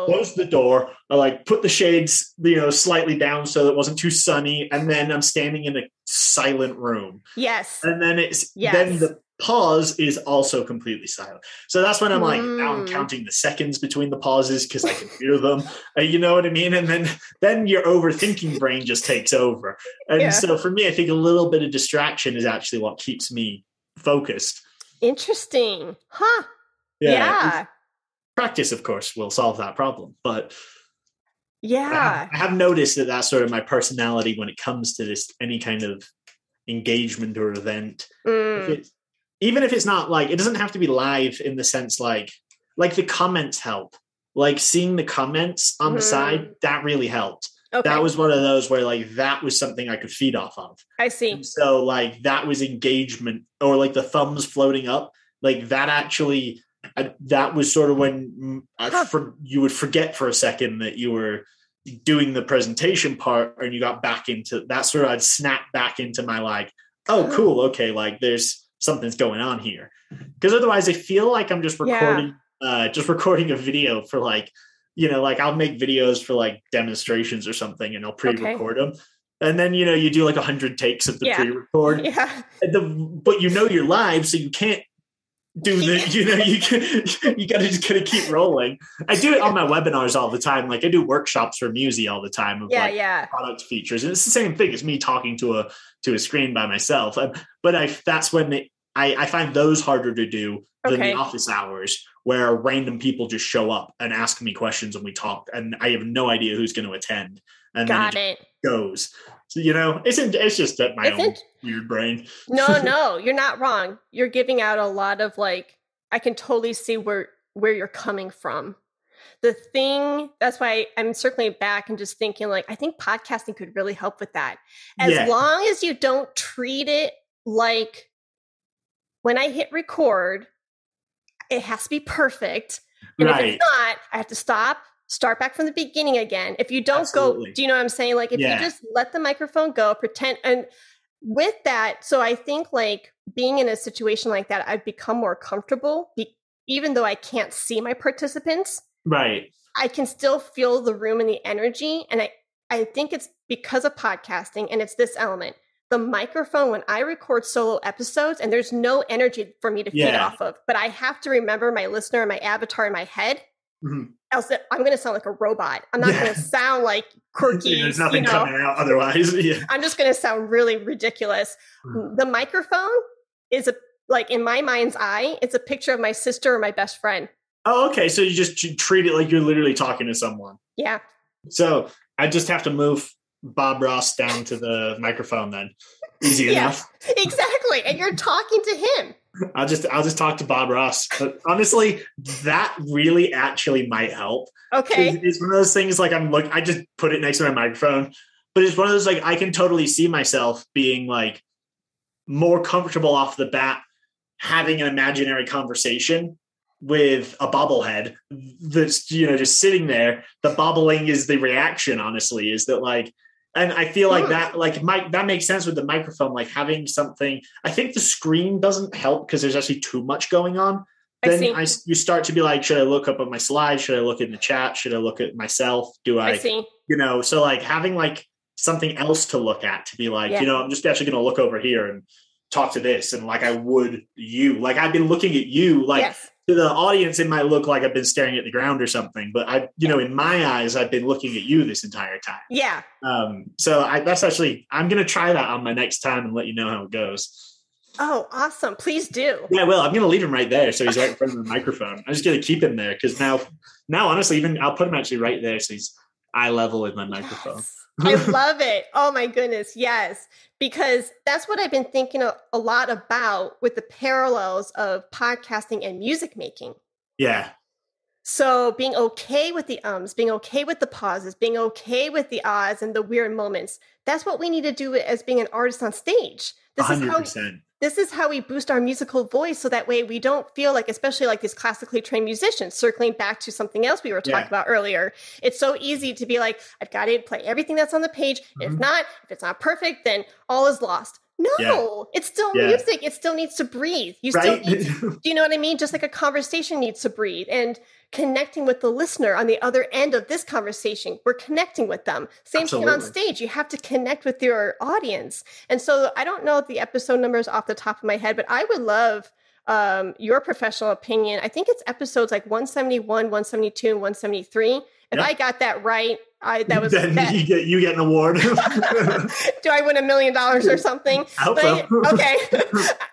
closed the door. I like put the shades, slightly down so that it wasn't too sunny. And then I'm standing in a silent room. Yes. And then then the pause is also completely silent. So that's when I'm like, now I'm counting the seconds between the pauses because I can hear them. You know what I mean? And then your overthinking brain just takes over. And so for me, I think a little bit of distraction is actually what keeps me focused. Interesting. Huh. Yeah. Practice, of course, will solve that problem. But I have noticed that that's sort of my personality when it comes to this, any kind of engagement or event. Even if it's not like, it doesn't have to be live in the sense like the comments help. Like seeing the comments on the side, that really helped. Okay. That was one of those where like that was something I could feed off of. I see. And so like that was engagement, or like the thumbs floating up, like that actually, that was sort of when you would forget for a second that you were doing the presentation part, and you got back into that sort of, I'd snap back into my like, oh, cool. Okay. Like something's going on here. Because otherwise I feel like I'm just recording, a video for like, like I'll make videos for like demonstrations or something, and I'll pre-record them. And then, you do like 100 takes of the pre-record. Yeah. But you're live, so you can't do the, you got to just kind of keep rolling. I do it on my webinars all the time. Like I do workshops for Musey all the time of product features. And it's the same thing as me talking to a screen by myself. But that's when I find those harder to do than the office hours, where random people just show up and ask me questions and we talk, and I have no idea who's going to attend. And then it goes. So, it's just that my own weird brain. No, you're not wrong. You're giving out a lot of like, I can totally see where you're coming from. That's why I'm circling back and just thinking like, I think podcasting could really help with that. As long as you don't treat it like, when I hit record, it has to be perfect. And if it's not, I have to start back from the beginning again. If you don't go, do you know what I'm saying? Like if you just let the microphone go, pretend. And with that, so I think like being in a situation like that, I've become more comfortable, even though I can't see my participants. Right. I can still feel the room and the energy. And I think it's because of podcasting, and it's this element. The microphone, when I record solo episodes, and there's no energy for me to feed off of, but I have to remember my listener and my avatar in my head. Else I'm going to sound like a robot. I'm not going to sound like quirky. There's nothing coming out otherwise. I'm just going to sound really ridiculous. The microphone is like in my mind's eye, it's a picture of my sister or my best friend. Oh, okay. So you just treat it like you're literally talking to someone. Yeah. So I just have to move Bob Ross down to the microphone then. Easy enough. Exactly. And you're talking to him. I'll just talk to Bob Ross. But honestly, that really actually might help. Okay. It's one of those things like I just put it next to my microphone, but it's one of those like I can totally see myself being like more comfortable off the bat having an imaginary conversation with a bobblehead that's just sitting there. The bobbling is the reaction, honestly, is that like, and I feel like that that makes sense with the microphone, like having something. I think the screen doesn't help because there's actually too much going on. Then you start to be like, should I look up at my slides? Should I look in the chat? Should I look at myself? I see. So like having like something else to look at, to be like, I'm just actually going to look over here and talk to this. And like I would you, like I've been looking at you, like to the audience, it might look like I've been staring at the ground or something, but in my eyes, I've been looking at you this entire time. Yeah. So that's actually, I'm going to try that on my next time and let you know how it goes. Oh, awesome. Please do. Yeah, well, I'm going to leave him right there. So he's right in front of the microphone. I'm just going to keep him there because now, honestly, even I'll put him actually right there. So he's eye level with my microphone. I love it. Oh my goodness. Yes. Because that's what I've been thinking a lot about with the parallels of podcasting and music making. Yeah. So being okay with the ums, being okay with the pauses, being okay with the ahs and the weird moments. That's what we need to do as being an artist on stage. 100%. This is how we boost our musical voice, so that way we don't feel like, especially like these classically trained musicians, circling back to something else we were talking about earlier. It's so easy to be like, I've got to play everything that's on the page. If it's not perfect, then all is lost. Yeah. No, it's still Yeah. music. It still needs to breathe. You still Right? need to, do you know what I mean? Just like a conversation needs to breathe, and connecting with the listener on the other end of this conversation. We're connecting with them. Same thing on Absolutely. stage. You have to connect with your audience. And so I don't know the episode numbers off the top of my head, but I would love your professional opinion. I think it's episodes like 171, 172, and 173. If I got that right, that was then that. you get an award. Do I win $1 million or something? I hope so. Okay.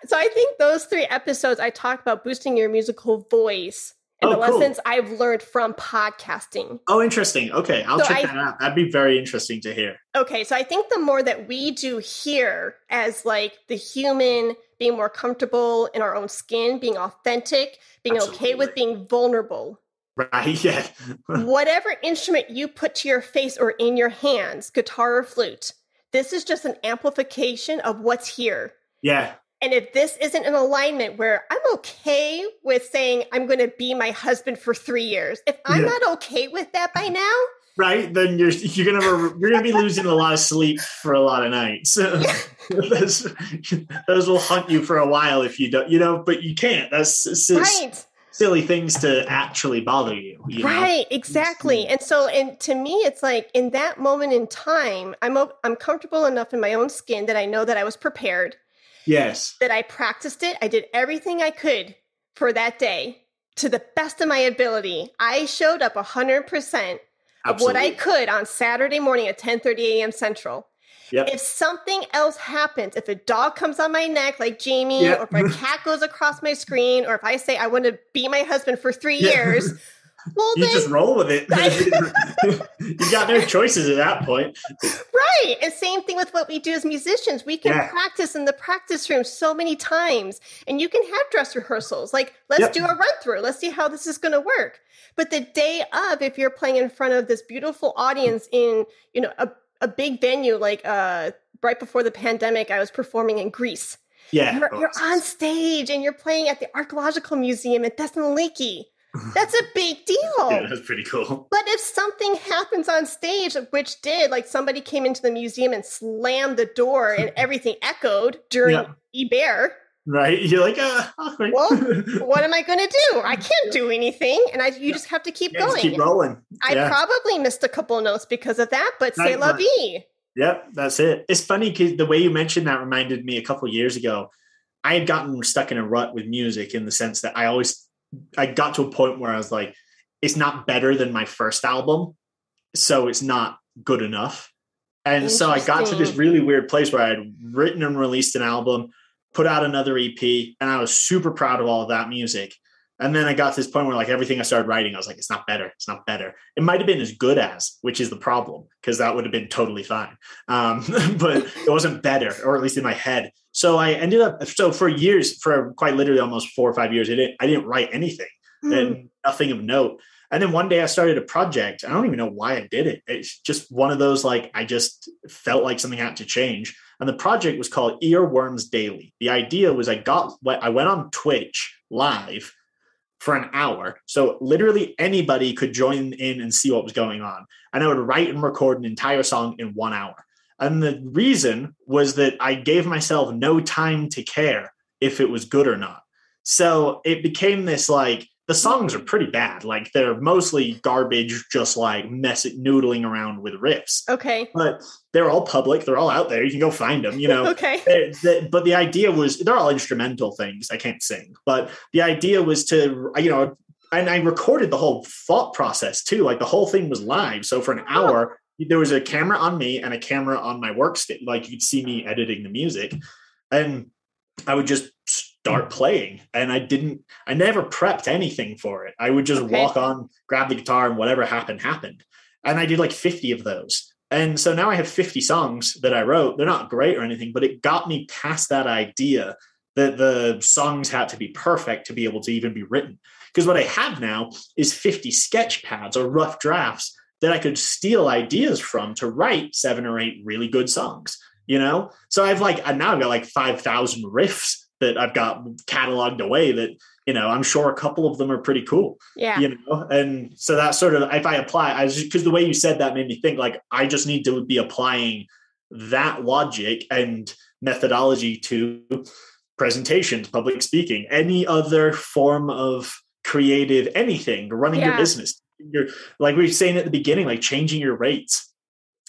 So I think those 3 episodes I talked about boosting your musical voice and the lessons I've learned from podcasting. Oh, interesting. Okay, I'll check that out. That'd be very interesting to hear. Okay, so I think the more that we do here as like the human being more comfortable in our own skin, being authentic, being okay with being vulnerable. Right, yeah. Whatever instrument you put to your face or in your hands, guitar or flute, this is just an amplification of what's here. Yeah. And if this isn't in alignment where I'm okay with saying I'm going to be my husband for 3 years, if I'm not okay with that by now, right, then you're gonna be losing a lot of sleep for a lot of nights. those will haunt you for a while if you don't. But you can't. That's right. Silly things to actually bother you. Right, exactly. And so, and to me, it's like in that moment in time, I'm comfortable enough in my own skin that I know that I was prepared. Yes. That I practiced it. I did everything I could for that day to the best of my ability. I showed up 100% of what I could on Saturday morning at 10:30 a.m. Central. Yep. If something else happens, if a dog comes on my neck like Jamie, or if a cat goes across my screen, or if I say I want to be my husband for 3 years, well, you just roll with it. You got no choices at that point. Right. And same thing with what we do as musicians. We can practice in the practice room so many times, and you can have dress rehearsals. Like, let's do a run through. Let's see how this is going to work. But the day of, if you're playing in front of this beautiful audience in, a big venue, like right before the pandemic, I was performing in Greece. Yeah. You're on stage and you're playing at the Archaeological Museum in Thessaloniki. That's a big deal. Yeah, that's pretty cool. But if something happens on stage, which did, like somebody came into the museum and slammed the door and everything echoed during E-Bear. Right. You're like, well, what am I going to do? I can't do anything. And you just have to keep going. Just keep rolling. I probably missed a couple notes because of that, but c'est la vie. Yep, that's it. It's funny because the way you mentioned that reminded me a couple of years ago. I had gotten stuck in a rut with music in the sense that I got to a point where I was like, it's not better than my first album, so it's not good enough. And so I got to this really weird place where I had written and released an album, put out another EP, and I was super proud of all of that music. And then I got to this point where like everything I started writing, I was like, it's not better. It's not better. It might've been as good as, which is the problem, because that would have been totally fine. But it wasn't better, or at least in my head. So I ended up, for years, for quite literally almost 4 or 5 years, I didn't write anything, and nothing of note. And then one day I started a project. I don't even know why I did it. It's just one of those, like, I just felt like something had to change. And the project was called Earworms Daily. The idea was I went on Twitch live for an hour. So literally anybody could join in and see what was going on. And I would write and record an entire song in 1 hour. And the reason was that I gave myself no time to care if it was good or not. So it became this, like, the songs are pretty bad. Like, they're mostly garbage, just like noodling around with riffs. Okay. But they're all public. They're all out there. You can go find them, Okay. But the idea was, they're all instrumental things. I can't sing. But the idea was to, and I recorded the whole thought process too. Like, the whole thing was live. So for an hour, there was a camera on me and a camera on my workstation. Like, you could see me editing the music. And I would just start playing, and I never prepped anything for it. I would just walk on, grab the guitar, and whatever happened. And I did like 50 of those. And so now I have 50 songs that I wrote. They're not great or anything, but it got me past that idea that the songs had to be perfect to be able to even be written. Because what I have now is 50 sketch pads or rough drafts that I could steal ideas from to write 7 or 8 really good songs, So I've now I've got like 5,000 riffs that I've got cataloged away that, I'm sure a couple of them are pretty cool. Yeah. And so that's sort of, if I apply, because the way you said that made me think, like, I just need to be applying that logic and methodology to presentations, public speaking, any other form of creative anything, running your business. You're, like we were saying at the beginning, like changing your rates.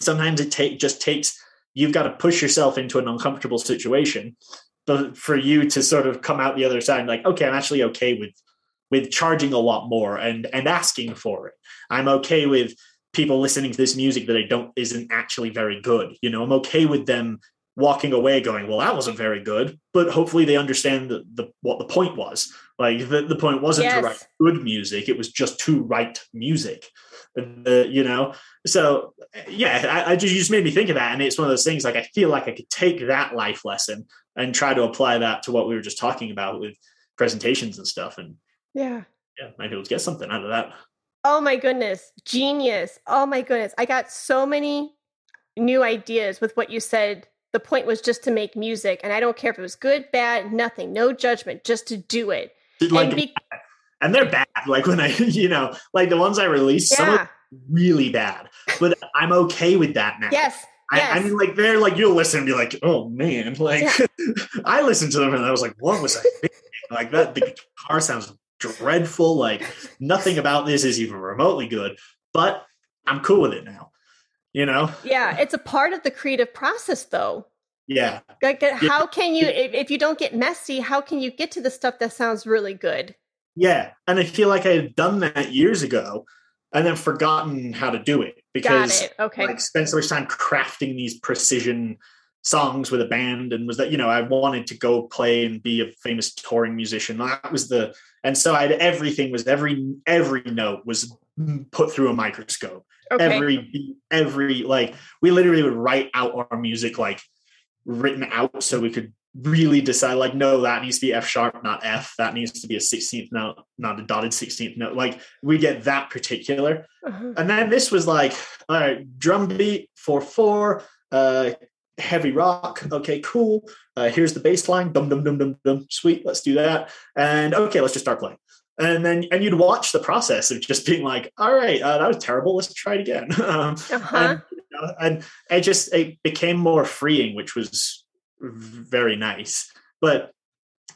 Sometimes it just takes, you've got to push yourself into an uncomfortable situation, but for you to sort of come out the other side, like, okay, I'm actually okay with charging a lot more and asking for it. I'm okay with people listening to this music that isn't actually very good. You know, I'm okay with them walking away going, well, that wasn't very good, but hopefully they understand what the point was. Like the point wasn't to write good music. It was just to write music, you know? So yeah, you just made me think of that. And it's one of those things, like, I feel like I could take that life lesson and try to apply that to what we were just talking about with presentations and stuff. And yeah, might be able to get something out of that. Oh my goodness. Genius. Oh my goodness. I got so many new ideas with what you said. The point was just to make music, and I don't care if it was good, bad, nothing, no judgment, just to do it. And they're bad. Like when I, you know, like the ones I released, some are really bad, but I'm okay with that now. Yes. I mean, like, they're like, you'll listen and be like, oh man, like I listened to them and I was like, what was I thinking? Like that, the guitar sounds dreadful. Like nothing about this is even remotely good, but I'm cool with it now. You know? Yeah, it's a part of the creative process, though. Yeah. Like, how can you, if you don't get messy, how can you get to the stuff that sounds really good? Yeah, and I feel like I had done that years ago and then forgotten how to do it because I spent so much time crafting these precision songs with a band, and was that, you know, I wanted to go play and be a famous touring musician. That was and so I had everything was every note was put through a microscope. Every like we literally would write out our music like written out so we could really decide, like, no, that needs to be F sharp, not F. That needs to be a 16th note, not a dotted 16th note. Like we get that particular. And then this was like, all right, drum beat 4/4, heavy rock. Okay, cool. Here's the bass line. Dum dum dum dum dum. Sweet, let's do that. And okay, let's just start playing. And you'd watch the process of just being like, all right, that was terrible. Let's try it again. And it became more freeing, which was very nice. But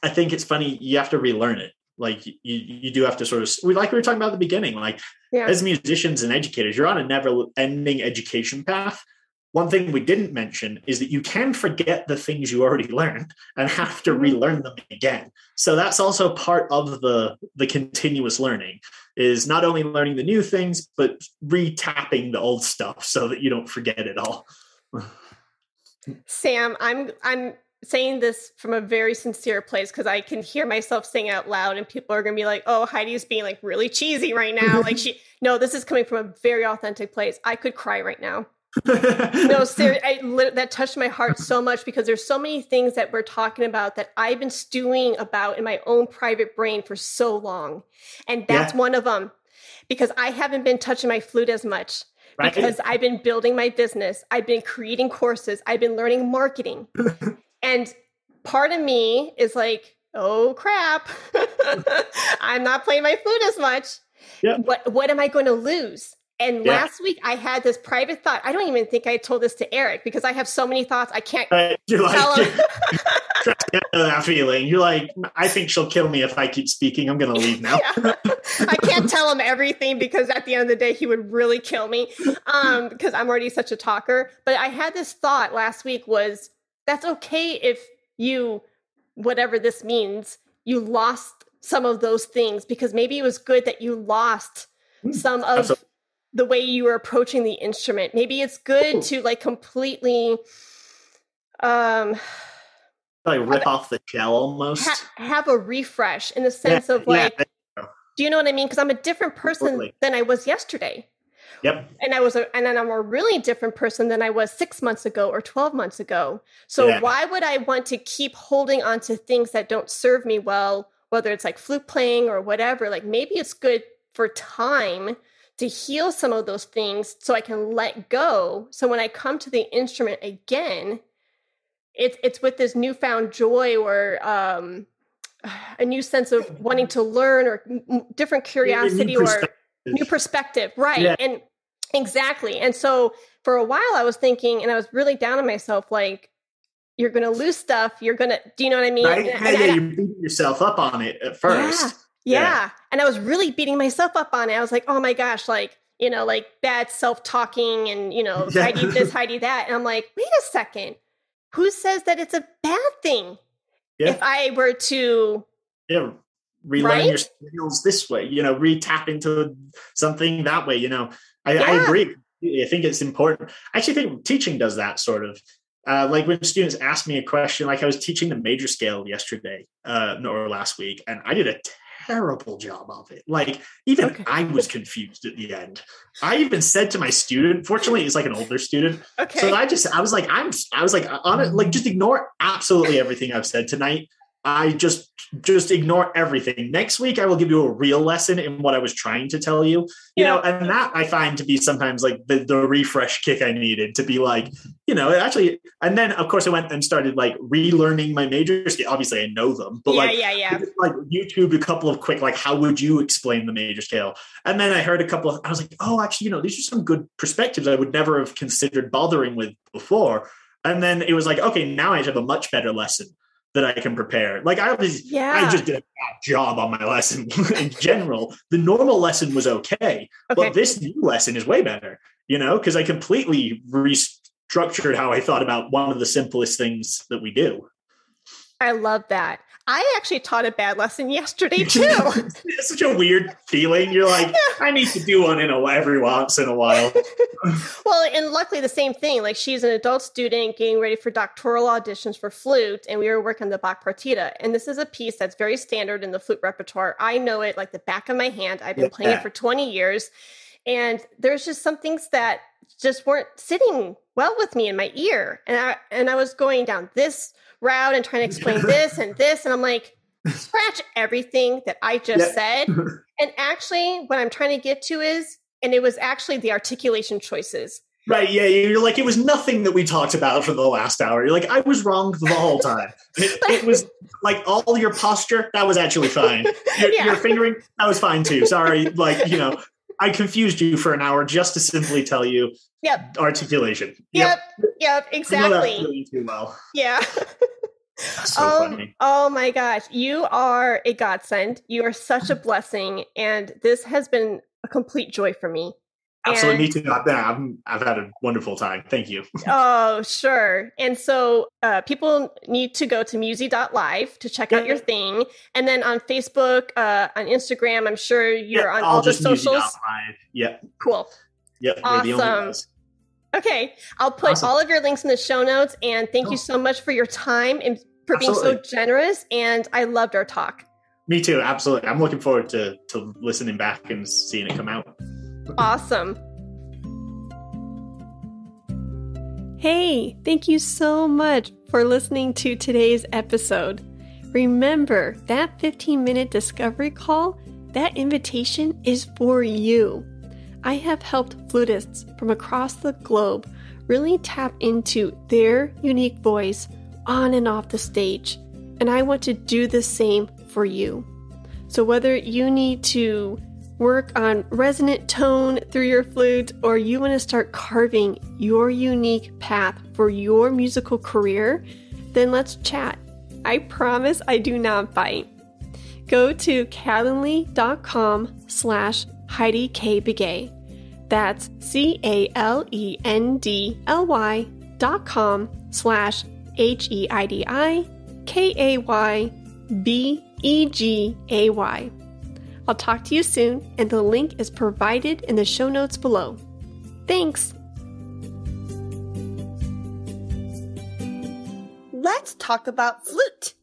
I think it's funny, you have to relearn it. Like you do have to sort of, like we were talking about at the beginning, like as musicians and educators, you're on a never ending education path. One thing we didn't mention is that you can forget the things you already learned and have to relearn them again. So that's also part of the continuous learning, is not only learning the new things, but re-tapping the old stuff so that you don't forget it all. Sam, I'm saying this from a very sincere place because I can hear myself saying out loud and people are going to be like, oh, Heidi's being like really cheesy right now. Like no, this is coming from a very authentic place. I could cry right now. No, seriously, that touched my heart so much because there's so many things that we're talking about that I've been stewing about in my own private brain for so long. And that's one of them, because I haven't been touching my flute as much because I've been building my business. I've been creating courses. I've been learning marketing. And part of me is like, oh crap, I'm not playing my flute as much. Yeah. What am I going to lose? And last week I had this private thought. I don't even think I told this to Eric because I have so many thoughts. I can't tell him. That feeling. You're like, I think she'll kill me if I keep speaking. I'm going to leave now. I can't tell him everything because at the end of the day, he would really kill me because I'm already such a talker. But I had this thought last week was, that's okay if you, whatever this means, you lost some of those things because maybe it was good that you lost some of the way you were approaching the instrument. Maybe it's good to like completely like rip off the shell almost. Have a refresh in the sense of like, do you know what I mean? Because I'm a different person than I was yesterday. Yep. And then I'm a really different person than I was 6 months ago or 12 months ago. So why would I want to keep holding on to things that don't serve me well, whether it's like flute playing or whatever? Like maybe it's good for time to heal some of those things so I can let go. So when I come to the instrument again, it's with this newfound joy or a new sense of wanting to learn or different curiosity or new perspective. Right. Yeah. And exactly. And so for a while I was thinking, and I was really down on myself, like, you're going to lose stuff. You're going to, do you know what I mean? Right? You're beating yourself up on it at first. Yeah. And I was really beating myself up on it. I was like, oh my gosh, like, like bad self-talking and, Heidi this, Heidi that. And I'm like, wait a second. Who says that it's a bad thing? Yeah. If I were to relearn your skills this way, re-tap into something that way, I agree. I think it's important. I actually think teaching does that sort of. Like when students ask me a question, like I was teaching the major scale yesterday or last week, and I did a terrible job of it. Like even I was confused at the end. I even said to my student, fortunately, he's like an older student. Okay. So I was like, on it, like just ignore absolutely everything I've said tonight. I just ignore everything. Next week, I will give you a real lesson in what I was trying to tell you, and that I find to be sometimes like the refresh kick I needed to be like, actually. And then of course I went and started like relearning my majors. Obviously I know them, but I just, like YouTube a couple of quick, like, how would you explain the major scale? And then I heard I was like, oh, actually, these are some good perspectives I would never have considered bothering with before. And then it was like, okay, now I have a much better lesson that I can prepare. Like I just did a bad job on my lesson in general. The normal lesson was okay, but this new lesson is way better, because I completely restructured how I thought about one of the simplest things that we do. I love that. I actually taught a bad lesson yesterday too. It's such a weird feeling. You're like, I need to do one every once in a while. Well, and luckily the same thing. Like she's an adult student getting ready for doctoral auditions for Flute, and we were working the Bach partita. And this is a piece that's very standard in the flute repertoire. I know it like the back of my hand. I've been playing it for 20 years. And there's just some things that just weren't sitting well with me in my ear. And I was going down this route and trying to explain this. And I'm like, scratch everything that I just said. And actually what I'm trying to get to is, and it was actually the articulation choices. Right. Yeah. You're like, it was nothing that we talked about for the last hour. You're like, I was wrong the whole time. It was like all your posture. That was actually fine. Your fingering. That was fine too. Sorry. Like, I confused you for an hour just to simply tell you articulation. Yep. Exactly. I know that really too well. Yeah. So funny. Oh my gosh. You are a godsend. You are such a blessing. And this has been a complete joy for me. Absolutely. Me too. I've had a wonderful time. Thank you. Oh, sure. And so people need to go to Musey.Live to check out your thing. And then on Facebook, on Instagram, I'm sure you're on all the socials. Musey.Live. Yeah. Cool. Yep. Awesome. Okay. I'll put all of your links in the show notes. And thank you so much for your time and for being so generous. And I loved our talk. Me too. Absolutely. I'm looking forward to listening back and seeing it come out. Awesome. Hey, thank you so much for listening to today's episode. Remember, that 15-minute discovery call, that invitation is for you. I have helped flutists from across the globe really tap into their unique voice on and off the stage, and I want to do the same for you. So whether you need to work on resonant tone through your flute, or you want to start carving your unique path for your musical career, then let's chat. I promise I do not bite. Go to calendly.com/Heidi K. Begay. That's CALENDLY.com/HEIDIKAYBEGAY. I'll talk to you soon, and the link is provided in the show notes below. Thanks! Let's talk about flute.